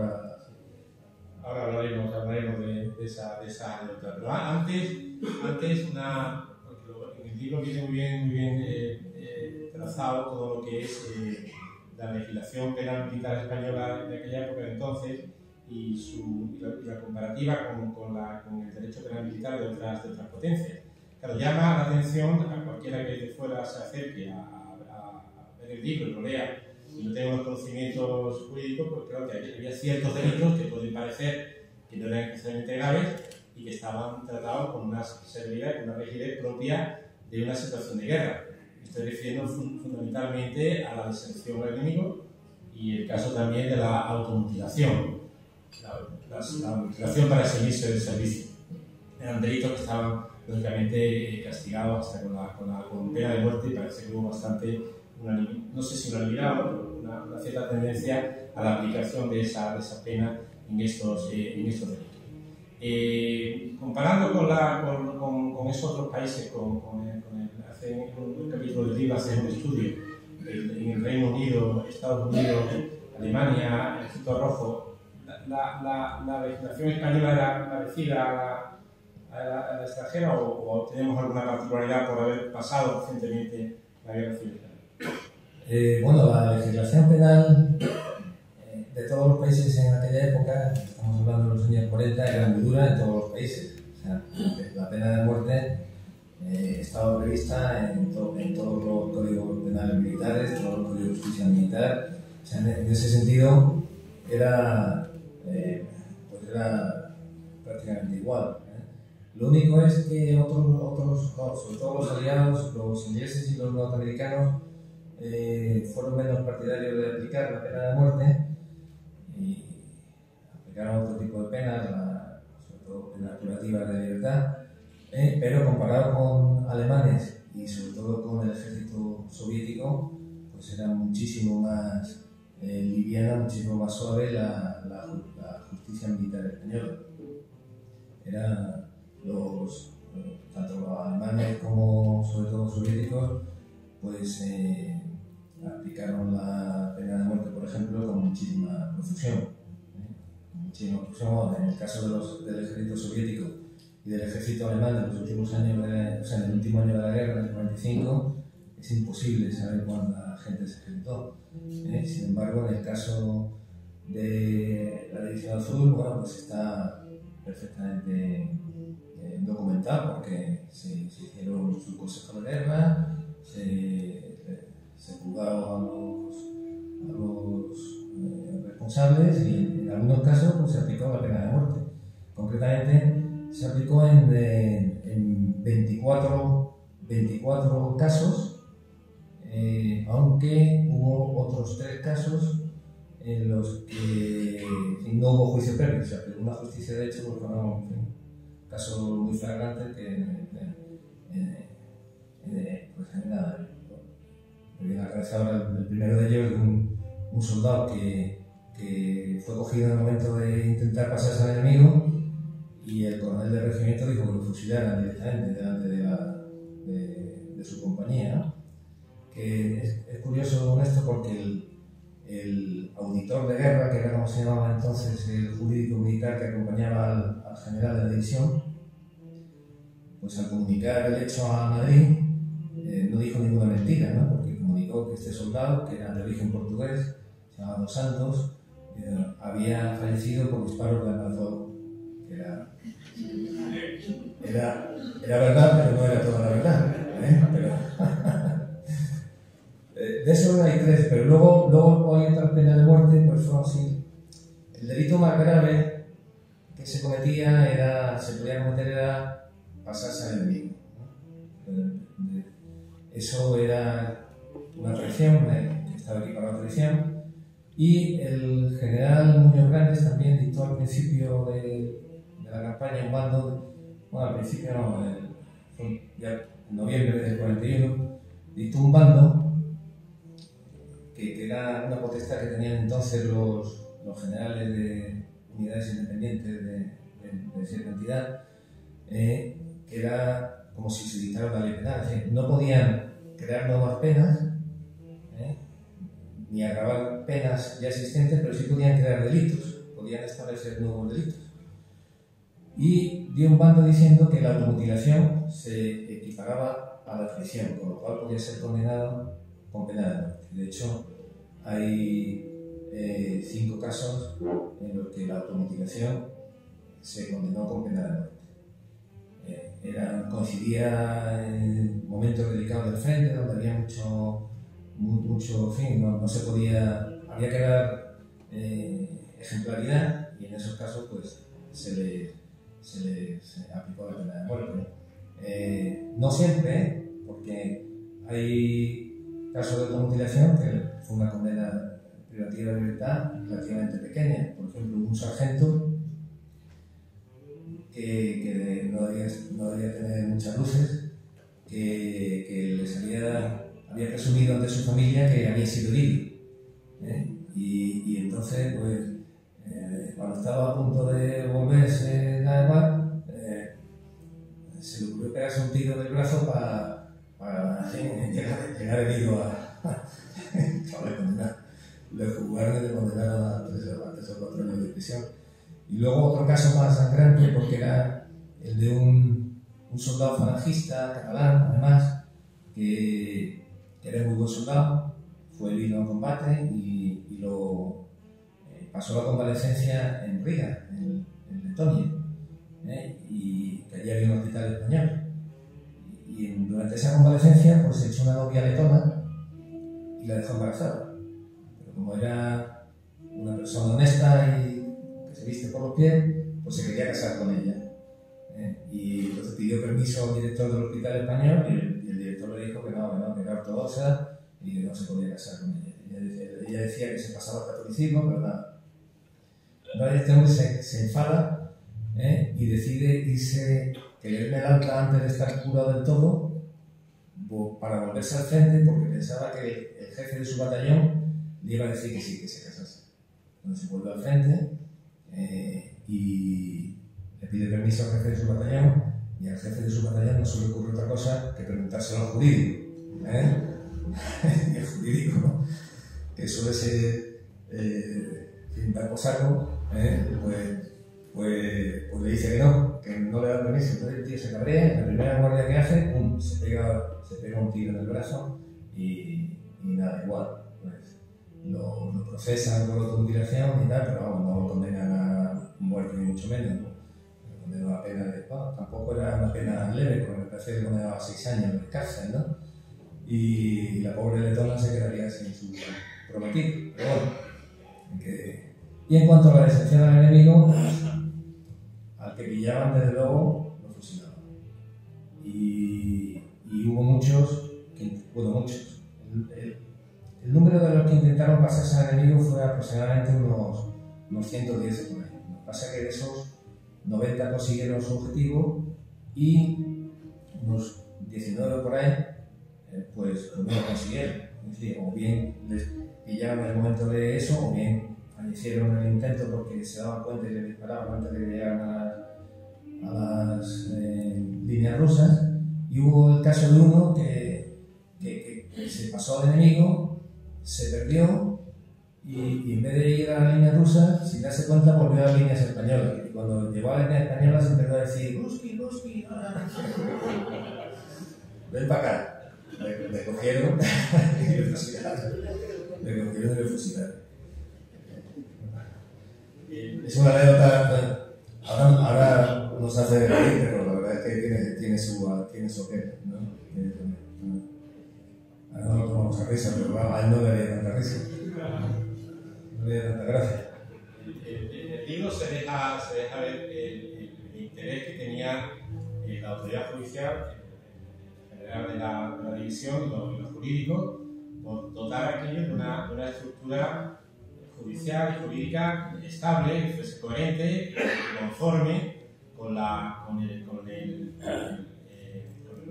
ahora hablaremos de esa anécdota. Pero antes en el libro viene muy bien trazado todo lo que es la legislación penal militar española de aquella época de entonces y la comparativa con el derecho penal militar de otras potencias. Claro, llama la atención a cualquiera que de fuera se acerque a ver el libro y lo lea y no tenga los conocimientos jurídicos, pues claro que había ciertos delitos que pueden parecer que no eran especialmente graves y que estaban tratados con una severidad, con una rigidez propia de una situación de guerra. Estoy refiriendo fundamentalmente a la deserción al enemigo y el caso también de la automutilación, la mutilación para eximirse del servicio. Eran delitos que estaban lógicamente castigados hasta con pena de muerte y parece que hubo bastante, no sé si unanimidad, pero una cierta tendencia a la aplicación de esa pena en estos delitos. Comparando con esos otros países, hace un capítulo del libro, hace un estudio en el Reino Unido, Estados Unidos, Alemania, el Ejército Rojo, la legislación española era parecida a la extranjera, o tenemos alguna particularidad por haber pasado recientemente la guerra civil? Bueno, la legislación penal de todos los países en aquella época, estamos hablando de los años 40, era muy dura en todos los países. O sea, la pena de muerte estaba prevista en todos los códigos penales militares, todos los códigos de justicia militar. O sea, en ese sentido era prácticamente igual. Lo único es que otros, sobre todo los aliados, los ingleses y los norteamericanos, fueron menos partidarios de aplicar la pena de muerte y aplicaron otro tipo de penas, sobre todo penas privativas de libertad, pero comparado con alemanes y sobre todo con el ejército soviético, pues era muchísimo más liviana, muchísimo más suave la justicia militar española. Tanto los alemanes como sobre todo los soviéticos, pues aplicaron la pena de muerte, por ejemplo, con muchísima profusión. En el caso del ejército soviético y del ejército alemán en los últimos años, en el último año de la guerra, en el 45, es imposible saber cuánta gente se ejecutó. Sin embargo, en el caso de la División Azul, bueno, pues está perfectamente documentado, porque se hicieron sus consejos de guerra, se juzgaron a los responsables y en algunos casos pues, se aplicó la pena de muerte. Concretamente se aplicó en 24 casos, aunque hubo otros 3 casos en los que no hubo juicio previo, se aplicó una justicia de hecho porque fueron casos muy flagrantes que pues nada. Me viene a la cabeza ahora el primero de ellos, un soldado que fue cogido en el momento de intentar pasarse al enemigo y el coronel del regimiento dijo que lo fusilaran directamente delante de su compañía, ¿no? Que es curioso con esto porque el auditor de guerra, que era como se llamaba entonces el jurídico militar que acompañaba al general de la división, pues al comunicar el hecho a Madrid no dijo ninguna mentira, ¿no? Porque comunicó que este soldado, que era de origen portugués, se llamaba Dos Santos, había fallecido por disparos de arma de fuego. Era verdad, pero no era toda la verdad. De eso hay 3, pero luego hay otra pena de muerte, pues fue así. El delito más grave que se cometía se podía cometer era pasarse al enemigo, ¿no? Eso era una traición, que estaba equiparado a traición, y el general Muñoz Grandes también dictó al principio de la campaña un bando, bueno, al principio no, ya en noviembre del 41, dictó un bando que era una potestad que tenían entonces los generales de unidades independientes de cierta entidad, que era como si se dictara una ley penal. Es decir, no podían crear nuevas penas, ni agravar penas ya existentes, pero sí podían crear delitos, podían establecer nuevos delitos. Y dio un bando diciendo que la automutilación se equiparaba a la traición, con lo cual podía ser condenado con pena de muerte. De hecho, hay 5 casos en los que la automutilación se condenó con pena de muerte. Coincidía en momentos delicados del frente, donde había mucho fin, no se podía, había que dar ejemplaridad, y en esos casos pues se le aplicó la pena de muerte. No siempre, porque hay casos de automutilación que fue una condena privativa de libertad relativamente pequeña. Por ejemplo, un sargento que no debía tener muchas luces, que había presumido ante su familia que había sido herido. Y entonces, pues, cuando cuando estaba a punto de volverse nada más, se le ocurrió pegarse un tiro del brazo para llegar herido a condenar. Le jugaron y le condenaron a 3 o 4 años de prisión. Y luego otro caso más sangrante, porque era el de un soldado falangista catalán, además, que era muy buen soldado, fue herido en combate y lo pasó la convalecencia en Riga, en Letonia, y que allí había un hospital español. Y durante esa convalecencia pues se echó una novia letona y la dejó embarazada. Pero como era una persona honesta y que se viste por los pies, pues se quería casar con ella. Y entonces pidió permiso al director del hospital español y el director le dijo que no, que era ortodoxa y que no se podía casar con ella. Ella decía que se pasaba al catolicismo, pero nada. Entonces este hombre se enfada y decide irse, que le den el alta antes de estar curado del todo para volverse al frente, porque pensaba que el jefe de su batallón le iba a decir que sí, que se casase. Entonces se vuelve al frente y le pide permiso al jefe de su batallón, y al jefe de su batallón no se le ocurre otra cosa que preguntárselo al jurídico. Y el jurídico, ¿no?, que suele ser dar por saco, pues le dice que no le da permiso. Entonces el tío se cabrea, la primera guardia que hace, pum, se pega un tiro en el brazo y nada, igual. Pues, lo procesan por automutilación y tal, pero vamos, no lo condenan a muerte ni mucho menos, ¿no? Lo condenan a pena de... Bueno, tampoco era una pena leve, porque me parece que condenaba a 6 años de cárcel, ¿no? Y la pobre letona se quedaría sin su prometido. Pero bueno, y en cuanto a la deserción al enemigo, al que pillaban, desde luego, lo fusilaban. Y hubo muchos. El número de los que intentaron pasarse al enemigo fue aproximadamente unos 110 por ahí. Lo que pasa es que de esos 90 consiguieron su objetivo y unos 19 por ahí pues no lo consiguieron. Es decir, o bien les pillaron en el momento de eso, o bien hicieron el intento porque se daban cuenta y le disparaban antes de que llegaran a las líneas rusas. Y hubo el caso de uno que se pasó al enemigo, se perdió y en vez de ir a la línea rusa, sin darse cuenta, volvió a las líneas españolas. Y cuando llegó a las líneas españolas empezó a decir: Ruski, ven para acá. Me cogieron y me fusilaron. Es una anécdota, ahora nos hace reír, pero la verdad es que tiene su qué, ¿no? Ahora no lo tomamos a risa, pero a él no le daría tanta risa. No le daría tanta gracia. En el libro se deja ver el interés que tenía la autoridad judicial de la división y los jurídicos por dotar aquello de una estructura judicial y jurídica estable, que fuese coherente, conforme con el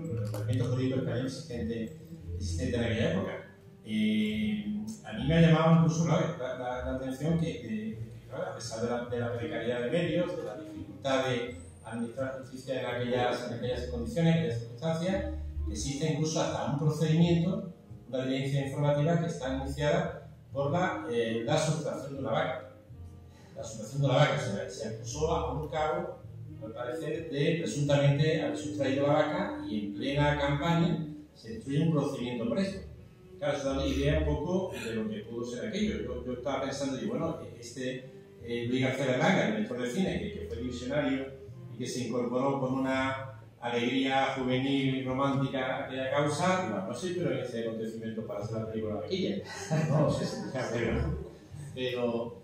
ordenamiento jurídico español existente en aquella época. A mí me ha llamado incluso la atención que a pesar de la precariedad de medios, de la dificultad de administrar justicia en aquellas condiciones, en aquellas circunstancias, existe incluso hasta un procedimiento, una diligencia informativa que está iniciada por la sustracción de una vaca. La sustracción de la vaca se acusó a un cabo, al parecer, de presuntamente haber sustraído la vaca, y en plena campaña se instruye un procedimiento por eso. Claro, eso da una idea un poco de lo que pudo ser aquello. Yo estaba pensando, y bueno, Luis García Berlanga, el director de cine, que fue visionario y que se incorporó con una alegría juvenil y romántica a aquella causa, digo, no sé, pero en ese acontecimiento para hacer la película vaquilla. No sé si pero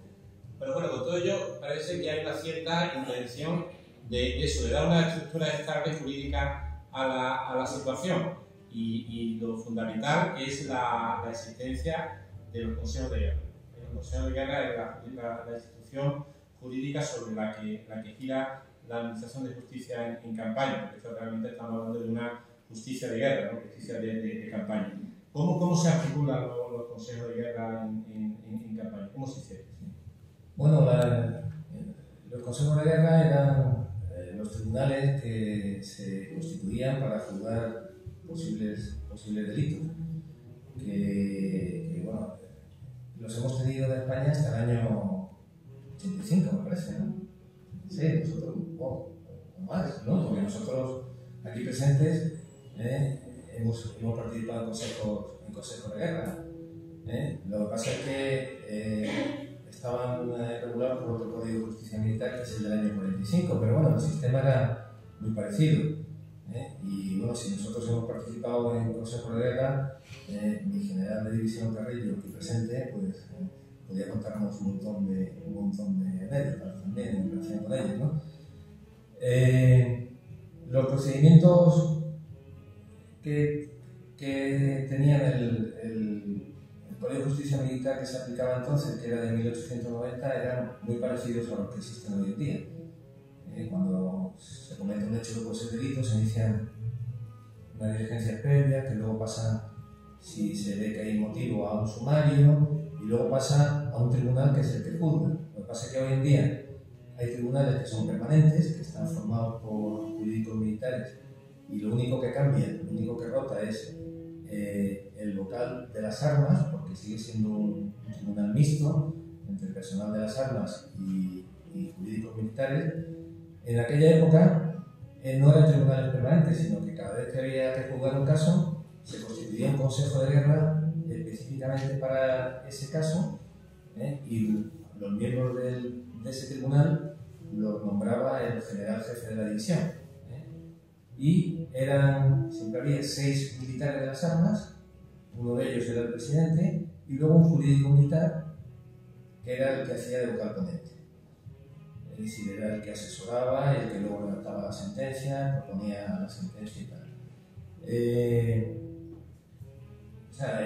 bueno, con todo ello parece que hay una cierta intención de eso, de dar una estructura estable jurídica a la situación. Y lo fundamental es la existencia de los consejos de guerra. El consejo de guerra es la institución jurídica sobre la que gira la administración de justicia en campaña, porque realmente estamos hablando de una justicia de guerra, ¿no? Justicia de campaña. ¿Cómo se articulan los consejos de guerra en campaña? ¿Cómo se hicieron? Bueno, Los consejos de guerra eran los tribunales que se constituían para juzgar posibles delitos. Que bueno, los hemos tenido en España hasta el año 85, me parece, ¿no? Sí, nosotros, o más, ¿no? Porque nosotros aquí presentes hemos participado en consejos de guerra. Lo que pasa es que estaban regulados por otro Código de Justicia Militar, que es el del año 45, pero bueno, el sistema era muy parecido. Y bueno, si nosotros hemos participado en consejos de guerra, mi general de división Carrillo, aquí presente, pues podía contarnos un montón de anécdotas también en relación con ellos, ¿no? Los procedimientos que tenían el Código de Justicia Militar que se aplicaba entonces, que era de 1890, eran muy parecidos a los que existen hoy en día. Cuando se comete un hecho que puede ser delito, se inician unas diligencias previas que luego pasan, si se ve que hay motivo, a un sumario y luego pasa a un tribunal que es el que juzga. Lo que pasa es que hoy en día hay tribunales que son permanentes, que están formados por jurídicos militares y lo único que cambia, lo único que rota es el local de las armas, porque sigue siendo un tribunal mixto entre el personal de las armas y jurídicos militares. En aquella época no eran tribunales permanentes, sino que cada vez que había que juzgar un caso se constituía un consejo de guerra específicamente para ese caso, y los miembros de ese tribunal los nombraba el general jefe de la división. Y siempre había 6 militares de las armas, uno de ellos era el presidente, y luego un jurídico militar que era el que hacía de vocal ponente. Es decir, era el que asesoraba, el que luego redactaba la sentencia, proponía la sentencia y tal. O sea,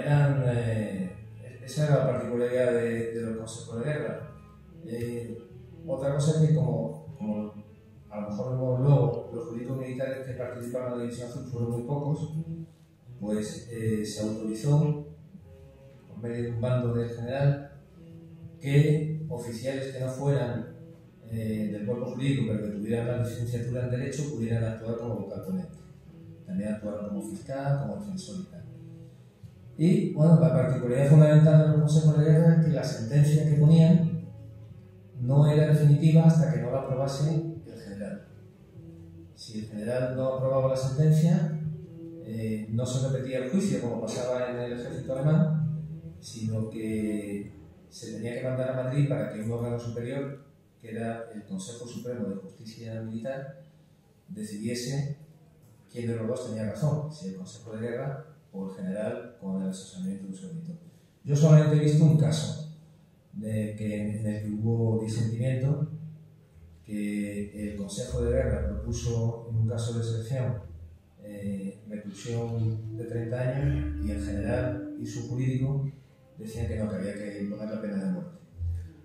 esa era la particularidad de los consejos de guerra. Otra cosa es que como a lo mejor luego los jurídicos militares que participaron en la División Azul fueron muy pocos, pues se autorizó, por medio de un mando del general, que oficiales que no fueran del cuerpo jurídico, pero que tuvieran la licenciatura en Derecho, pudieran actuar como vocal ponente. También actuaron como fiscal, como defensor y tal. Y bueno, la particularidad fundamental de los consejos de guerra es que la sentencia que ponían no era definitiva hasta que no la aprobase el general. Si el general no aprobaba la sentencia, no se repetía el juicio como pasaba en el ejército alemán, sino que se tenía que mandar a Madrid para que un órgano superior, que era el Consejo Supremo de Justicia Militar, decidiese quién de los dos tenía razón, si el Consejo de Guerra o el general con el asesoramiento de su auditor. Yo solamente he visto un caso en el que hubo disentimiento, que el Consejo de Guerra propuso en un caso de excepción reclusión de 30 años y el general y su jurídico decían que no, que había que imponer la pena de muerte.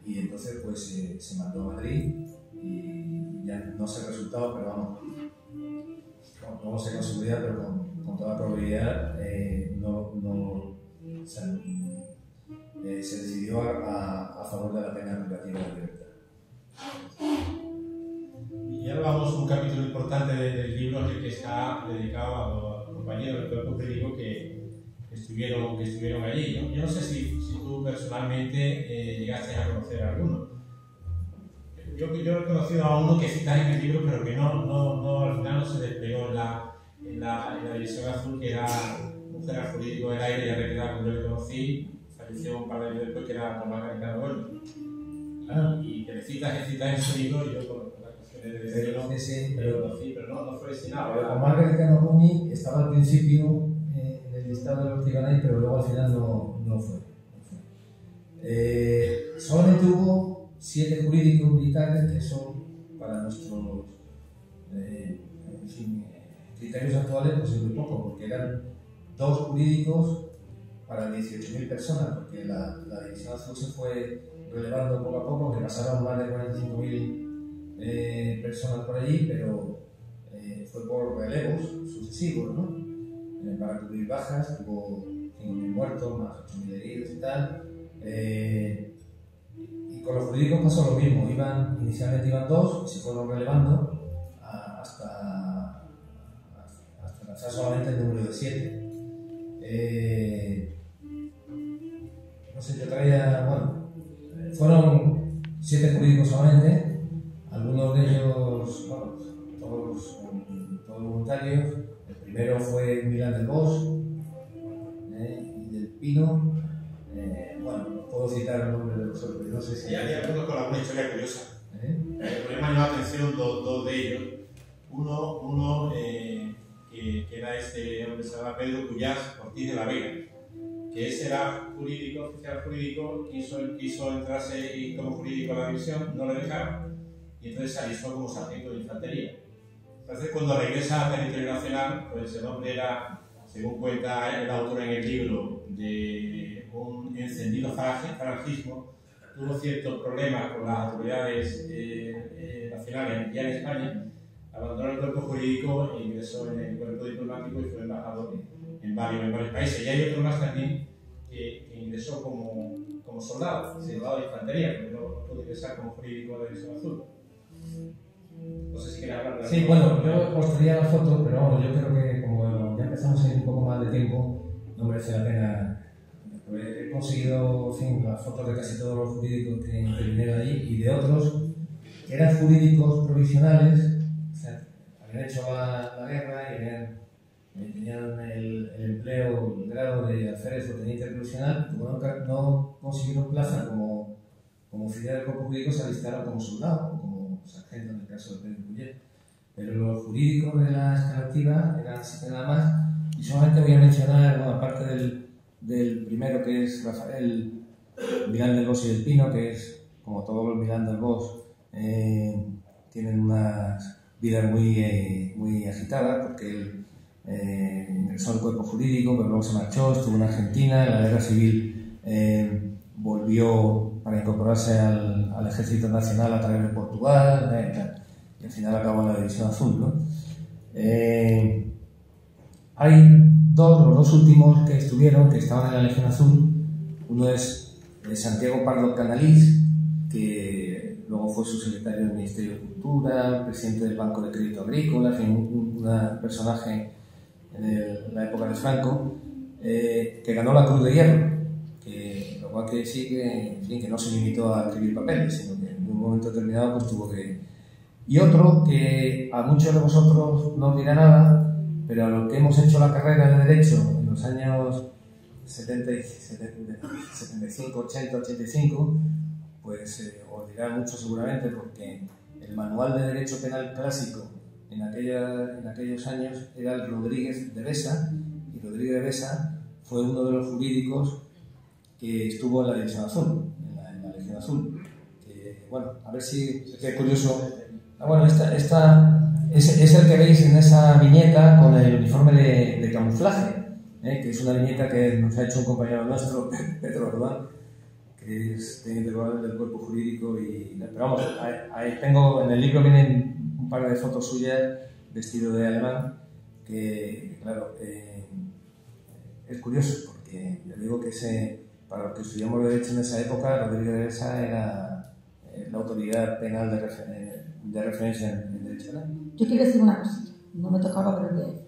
Y entonces pues se mandó a Madrid y ya no sé el resultado, pero vamos, no sé con seguridad, pero con toda probabilidad se decidió a favor de la pena privativa de libertad. Y ahora vamos a un capítulo importante del libro que está dedicado a los compañeros del cuerpo jurídico que estuvieron allí. Yo no sé si tú personalmente llegaste a conocer a alguno. Yo he conocido a uno que citas en el libro, pero que al final no se despegó en la División Azul, que era un general jurídico del aire, ya requedado cuando yo le conocí, falleció un par de años después, que era Tomás Garicano Bueno. Y que le citas en su libro, y yo con las cuestiones de decirlo, pero no fue destinado. Tomás Garicano Bueno estaba al principio en el listado de los que iban ahí, pero luego al final no fue. Solamente hubo 7 jurídicos militares que son, para nuestros criterios actuales, pues es muy poco, porque eran 2 jurídicos para 18.000 personas, porque la División Azul se fue relevando poco a poco, que pasaron más de 45.000 personas por allí, pero fue por relevos sucesivos, ¿no? Para cubrir bajas, hubo 5.000 muertos, más 8.000 heridos y tal. Y con los jurídicos pasó lo mismo, inicialmente iban 2 y se fueron relevando hasta alcanzar solamente el número de 7. No sé, yo traía, bueno, fueron 7 jurídicos solamente, algunos de ellos, bueno, todos voluntarios. El primero fue Milán del Bosch y del Pino. Bueno, puedo citar el nombre de los otros, no sé si... Y había algunos con alguna historia curiosa. Me llamó la atención dos de ellos. Uno que era este hombre, se llama Pedro Cuyás Ortiz de la Vega, que ese era jurídico, oficial jurídico, quiso entrarse como jurídico a la división, no le dejaron, y entonces se alistó como sargento de infantería. Entonces, cuando regresa al territorio nacional, pues el hombre era, según cuenta el autor en el libro, de un encendido falangismo, tuvo ciertos problemas con las autoridades nacionales ya en España, abandonó el cuerpo jurídico e ingresó en el cuerpo diplomático y fue embajador en varios países. Y hay otro más también que ingresó como soldado de infantería, pero no pudo ingresar como jurídico de la División Azul. No sé si quieres hablar de la... Sí, bueno, yo mostraría la foto, pero bueno, yo creo que como ya empezamos a ir un poco más de tiempo, no merece la pena. He conseguido, en fin, las fotos de casi todos los jurídicos que vinieron allí y de otros que eran jurídicos provisionales, o sea, habían hecho la guerra y tenían el empleo, el grado de alférez o teniente provisional, como no consiguieron plaza como oficial del cuerpo jurídico, se alistaron como soldado o como sargento en el caso de Pedro Cuyé. Pero los jurídicos de la escala activa eran 7 nada más, y solamente voy a mencionar, bueno, aparte del primero, que es Rafael Milán del Bosch y del Pino, que es, como todos los Milán del Bosch, tienen unas vidas muy agitadas, porque él ingresó al cuerpo jurídico, pero luego se marchó, estuvo en Argentina, en la guerra civil volvió para incorporarse al ejército nacional a través de Portugal, y al final acabó en la División Azul, ¿no? Hay los dos últimos que estaban en la Legión Azul. Uno es Santiago Pardo Canalís, que luego fue subsecretario del Ministerio de Cultura, presidente del Banco de Crédito Agrícola, en fin, un personaje en la época de Franco, que ganó la Cruz de Hierro, que lo cual quiere decir que no se limitó a escribir papeles, sino que en un momento determinado pues tuvo que... Y otro que a muchos de vosotros no os dirá nada, pero a los que hemos hecho la carrera de Derecho en los años 75, 80, 85, pues os dirá mucho seguramente, porque el manual de Derecho Penal clásico en aquellos años era el Rodríguez de Besa, y Rodríguez de Besa fue uno de los jurídicos que estuvo en la División Azul, en la Legión Azul. Bueno, a ver si es curioso. Bueno, esta es el que veis en esa viñeta con el uniforme de camuflaje, que es una viñeta que nos ha hecho un compañero nuestro, Pedro Rodán, que es teniente coronel del cuerpo jurídico. Pero vamos, ahí tengo, en el libro vienen un par de fotos suyas vestido de alemán, que claro, es curioso, porque yo digo que para los que estudiamos Derecho en esa época, Rodríguez de Besa era la autoridad penal de referencia en Derecho Penal. Yo quiero decir una cosita, no me tocaba, pero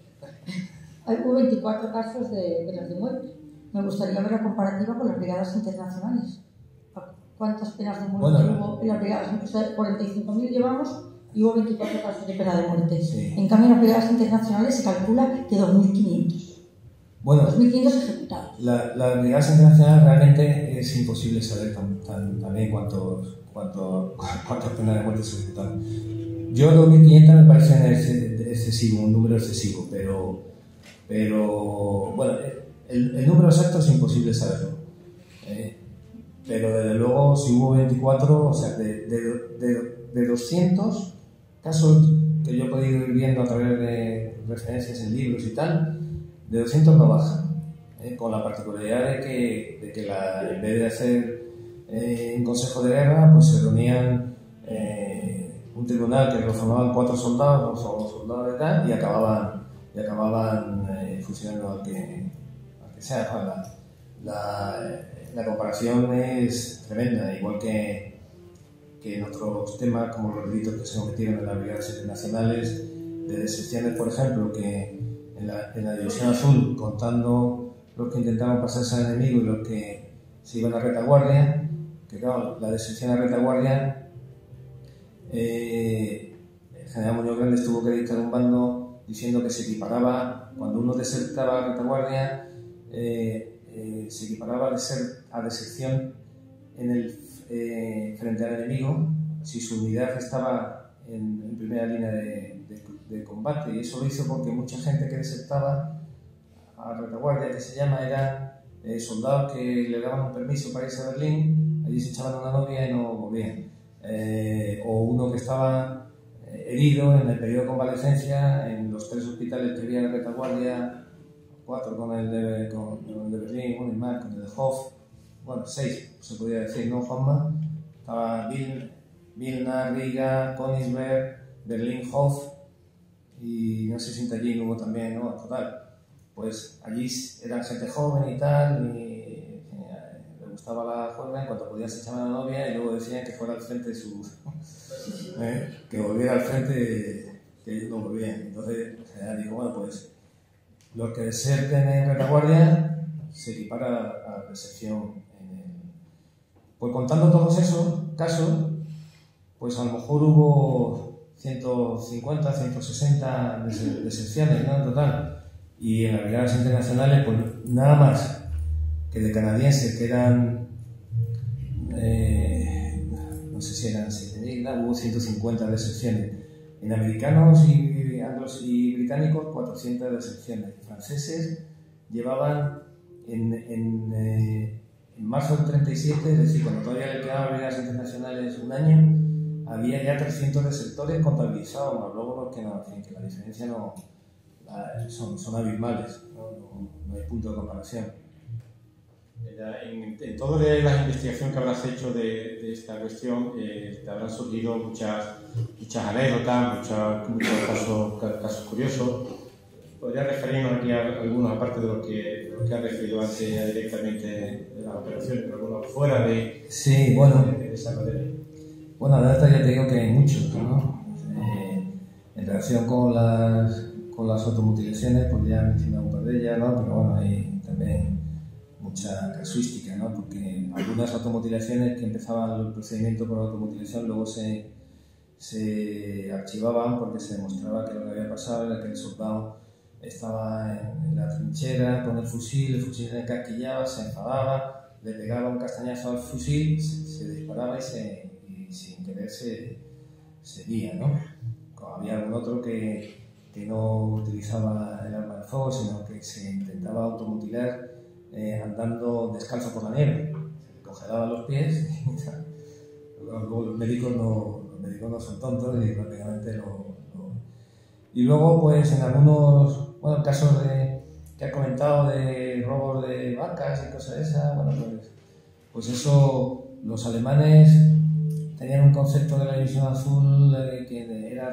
hubo 24 casos de penas de muerte. Me gustaría ver la comparativa con las brigadas internacionales. ¿Cuántas penas de muerte hubo en las brigadas? O sea, 45.000 llevamos y hubo 24 casos de pena de muerte. Sí. En cambio, en las brigadas internacionales se calcula que 2.500. Bueno, 2.500 ejecutados. Las brigadas internacionales realmente es imposible saber también cuántas penas de muerte se ejecutaron. Yo 2.500 me parece excesivo, un número excesivo, pero bueno, el número exacto es imposible saberlo. Pero desde luego, si hubo 24, o sea, de 200 casos que yo he podido ir viendo a través de referencias en libros y tal, de 200 no bajan, con la particularidad de que en vez de hacer un consejo de guerra, pues se reunían un tribunal que lo formaban 4 soldados o soldados de tal, y acababan funcionando al que sea. La comparación es tremenda, igual que que en otros temas, como los delitos que se cometieron en las brigadas internacionales, de deserciones, por ejemplo, que en la División Azul, contando los que intentaban pasarse al enemigo y los que se iban a retaguardia, que claro, la deserción a retaguardia, el general Muñoz Grandes tuvo que dictar un bando diciendo que se equiparaba, cuando uno desertaba a retaguardia, se equiparaba a deserción en el, frente al enemigo si su unidad estaba en primera línea de combate, y eso lo hizo porque mucha gente que desertaba a retaguardia, que se llama, era soldados que le daban un permiso para irse a Berlín, allí se echaban una novia y no volvían, o uno que estaba herido en el periodo de convalecencia en los 3 hospitales que había en retaguardia, 4 con el de Berlín, 1 y más, con el de Hof, bueno, 6 se podría decir, ¿no, Juanma? Estaba Vilna, Riga, Königsberg, Berlín, Hof, y no sé si en Tallinn hubo también, ¿no? Total, pues allí eran gente joven y tal, y le gustaba la juega, en cuanto podía se echaban a la novia y luego decían que fuera al frente que volviera al frente, que ellos no volvían. Entonces el general dijo, bueno, pues los que deserten en retaguardia se equipara a deserción. Pues contando todos esos casos, pues a lo mejor hubo 150, 160 deserciones, ¿no? En total. Y en las brigadas internacionales, pues nada más que de canadienses, que eran, no sé si eran 7.000, hubo 150 deserciones. En americanos y anglos y británicos, 400 deserciones. Franceses llevaban en marzo del 37, es decir, cuando todavía le quedaban brigadas internacionales un año, había ya 300 desertores contabilizados, más luego los que no, en fin, que la diferencia no, son abismales, no hay punto de comparación. En toda la investigación que habrás hecho de esta cuestión, te habrán surgido muchas anécdotas, muchos casos curiosos. ¿Podrías referirnos aquí a algunos, aparte de lo que has referido antes directamente de las operaciones, pero algunos fuera de, sí, bueno, de esa materia? Bueno, anécdotas ya te digo que hay muchos, ¿no? En relación con las automutilaciones, pues ya he mencionado un par de ellas, ¿no? Pero bueno, hay también mucha casuística, ¿no? Porque algunas automutilaciones que empezaban el procedimiento por automutilación luego se archivaban porque se demostraba que lo que había pasado era que el soldado estaba en la trinchera con el fusil le casquillaba, se enfadaba, le pegaba un castañazo al fusil, se disparaba y sin querer se guía, ¿no? Había algún otro que no utilizaba el arma de fuego, sino que se intentaba automutilar andando descalzo por la nieve. Se le congelaban los pies y luego los médicos no son tontos y rápidamente Y luego, pues en algunos casos que has comentado de robos de vacas y cosas de esas, bueno, pues eso, los alemanes tenían un concepto de la División Azul que era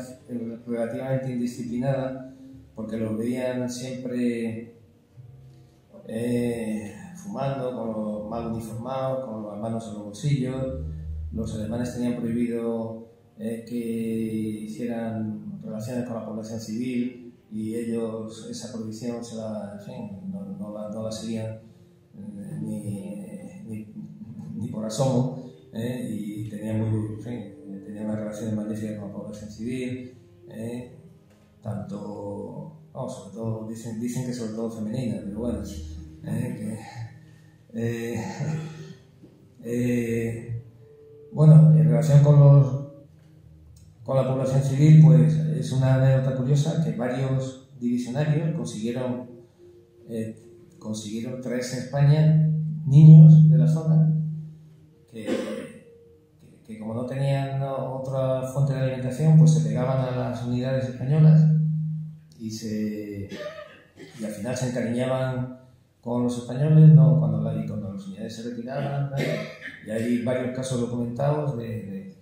relativamente indisciplinada, porque los veían siempre fumando, mal uniformados, con las manos en los bolsillos. Los alemanes tenían prohibido que hicieran relaciones con la población civil y ellos esa prohibición no la seguían ni por asomo, y tenían unas relaciones magníficas con la población civil, sobre todo dicen que sobre todo femenina, pero bueno, bueno, en relación con la población civil, pues es una anécdota curiosa que varios divisionarios consiguieron traerse a España niños de la zona que como no tenían otra fuente de alimentación, pues se pegaban a las unidades españolas y al final se encariñaban con los españoles, ¿no? Cuando las unidades se retiraban, ¿no? Y hay varios casos documentados de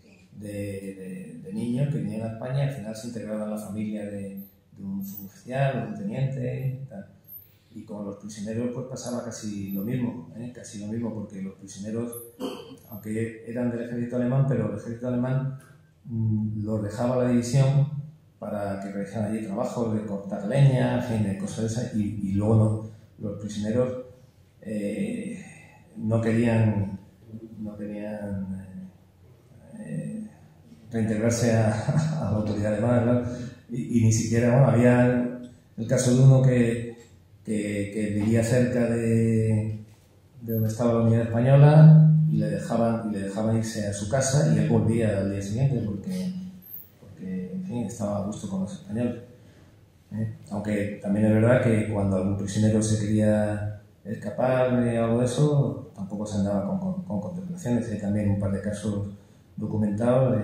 niños que venían a España y al final se integraban a la familia de un suboficial o de un teniente y tal. Y con los prisioneros pues pasaba casi lo mismo, porque los prisioneros aunque eran del ejército alemán, pero el ejército alemán los dejaba la división para que realizaran allí trabajos de cortar leña, en fin, de cosas de esas, y luego los prisioneros no querían reintegrarse a la autoridad alemana, ¿no? Y ni siquiera, bueno, había el caso de uno que vivía cerca de donde estaba la unidad española y le dejaban irse a su casa y él volvía al día siguiente porque en fin, estaba a gusto con los españoles. Aunque también es verdad que cuando algún prisionero se quería escapar de algo de eso, tampoco se andaba con contemplaciones. Hay también un par de casos documentados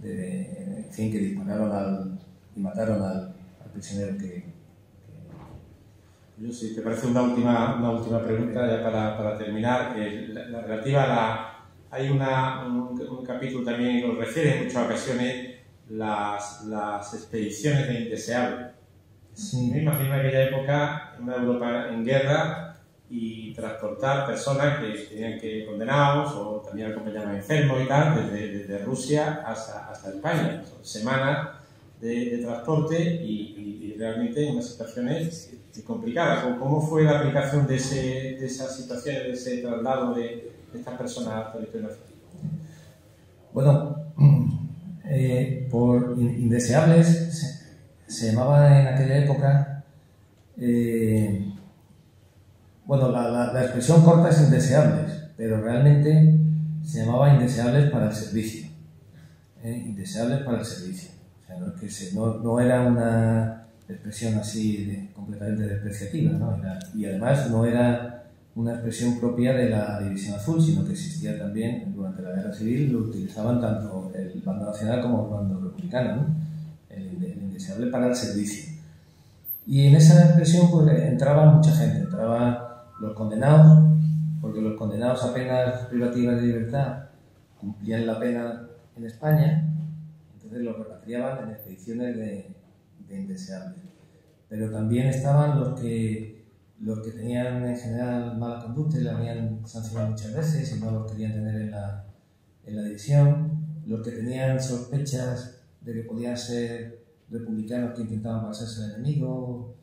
en fin, que dispararon y mataron al prisionero que... Yo, si te parece una última pregunta ya para terminar, la relativa a la... Hay un capítulo también que lo refiere en muchas ocasiones las expediciones de indeseables. Sí. Me imagino en aquella época una Europa en guerra y transportar personas que tenían que condenados o también acompañaban enfermos y tal desde Rusia hasta España. Son semanas de transporte y realmente en unas situaciones complicadas. ¿Cómo fue la aplicación de esas situaciones, de ese traslado de estas personas al territorio nacional? Bueno, por indeseables se llamaba en aquella época, bueno, la expresión corta es indeseables, pero realmente se llamaba indeseables para el servicio. Indeseables para el servicio. O sea, no era una expresión así completamente despreciativa, ¿no? Y además no era una expresión propia de la División Azul, sino que existía también durante la Guerra Civil, lo utilizaban tanto el bando nacional como el bando republicano, ¿no? El indeseable para el servicio. Y en esa expresión pues entraba mucha gente, entraban los condenados, porque los condenados a penas privativas de libertad cumplían la pena en España, entonces los repatriaban en expediciones de indeseables. Pero también estaban los que tenían en general mala conducta y la habían sancionado muchas veces y no los querían tener en la división, los que tenían sospechas de que podían ser republicanos que intentaban pasarse al enemigo,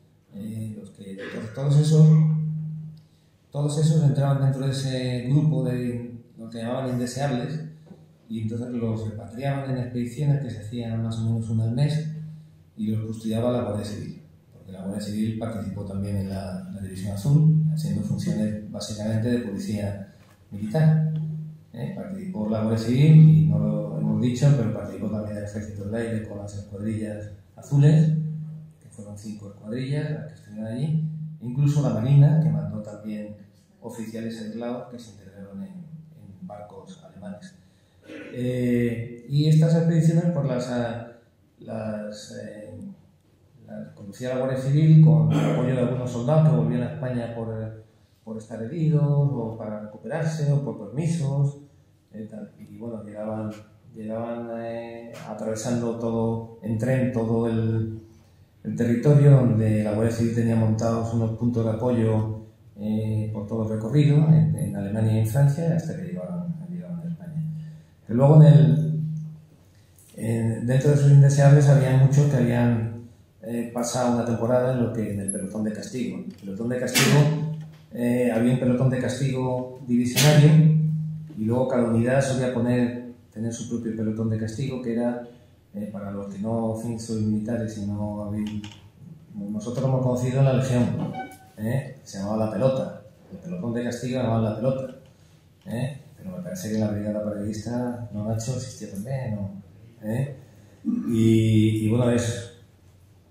todos esos entraban dentro de ese grupo de lo que llamaban indeseables y entonces los repatriaban en expediciones que se hacían más o menos una al mes y los custodiaba la Guardia Civil, porque la Guardia Civil participó también en la División Azul, haciendo funciones básicamente de policía militar. Participó la Guardia Civil, y no lo hemos dicho, pero participó también el Ejército del Aire con las escuadrillas azules, que fueron 5 escuadrillas las que estuvieron allí, incluso la Marina, que mandó también oficiales aislados que se integraron en barcos alemanes. Y estas expediciones pues las conducía la Guardia Civil con el apoyo de algunos soldados que volvían a España por estar heridos o para recuperarse o por permisos, y bueno, llegaban atravesando todo en tren todo el territorio, donde la Guardia Civil tenía montados unos puntos de apoyo por todo el recorrido en Alemania y en Francia hasta que llegaban a España. Pero luego dentro de esos indeseables había muchos que habían pasado una temporada en el pelotón de castigo. El pelotón de castigo, había un pelotón de castigo divisionario y luego cada unidad solía tener su propio pelotón de castigo, que era para los que no sois militares y no habéis... Nosotros lo hemos conocido en la Legión, se llamaba La Pelota. El pelotón de castigo se llamaba La Pelota, pero me parece que en la brigada paracaidista, no, Nacho, existía también, ¿no? Y bueno, es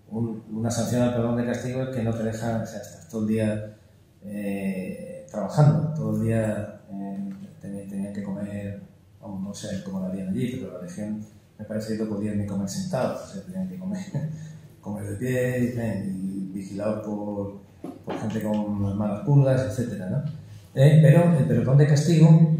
una sanción al pelotón de castigo es que no te deja, o sea, estás todo el día trabajando, todo el día tenían que comer, vamos, no sé cómo lo harían allí, pero la Legión me parece que no podían ni comer sentados, o sea, tenían que comer de pie y vigilados por gente con malas pulgas, etc., ¿no? Pero el pelotón de castigo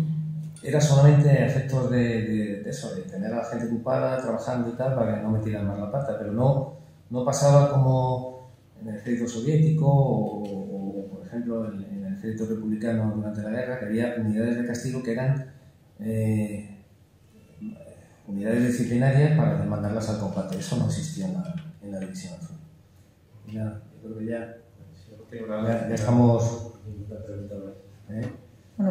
era solamente a efectos de eso, de tener a la gente ocupada, trabajando y tal, para que no metieran más la pata, pero no pasaba como en el ejército soviético o por ejemplo, en el ejército republicano durante la guerra, que había unidades de castigo que eran unidades disciplinarias para demandarlas al combate. Eso no existía en la División Azul. Ya, yo creo que ya dejamos.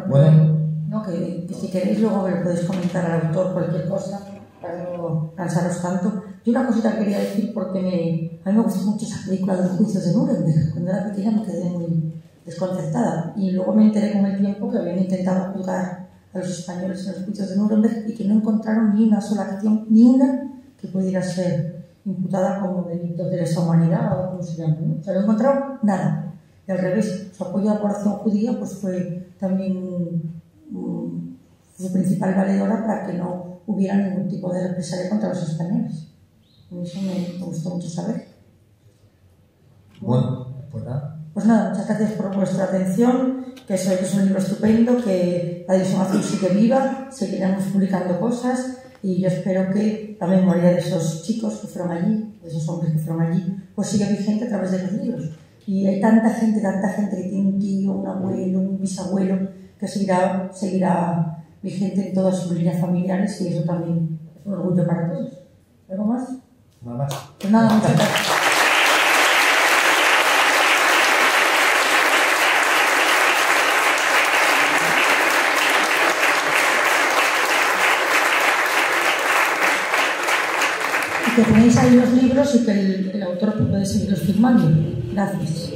Bueno, no, que si queréis luego le podéis comentar al autor cualquier cosa para no cansaros tanto. Yo una cosita que quería decir porque a mí me gustó mucho esa película de los juicios de Nuremberg. Cuando era pequeña me quedé muy desconcertada y luego me enteré con el tiempo que habían intentado juzgar a los españoles en los juicios de Nuremberg y que no encontraron ni una sola acción, ni una que pudiera ser imputada como delito de lesa humanidad o como se llama, ¿no? O sea, no encontraron nada. Y al revés, su apoyo a la población judía pues fue también su principal valedora para que no hubiera ningún tipo de represalia contra los españoles. Y eso me gustó mucho saber. Bueno, pues nada. Pues nada, muchas gracias por vuestra atención, que es un libro estupendo, que la División Azul sigue viva, seguiremos publicando cosas y yo espero que la memoria de esos chicos que fueron allí, de esos hombres que fueron allí, pues siga vigente a través de los libros. Y hay tanta gente que tiene un tío, un abuelo, un bisabuelo, que seguirá vigente en todas sus líneas familiares y eso también es un orgullo para todos. ¿Algo más? Nada más. Pues nada, muchas gracias. Que tenéis ahí los libros y que el autor puede seguirlos firmando. Gracias.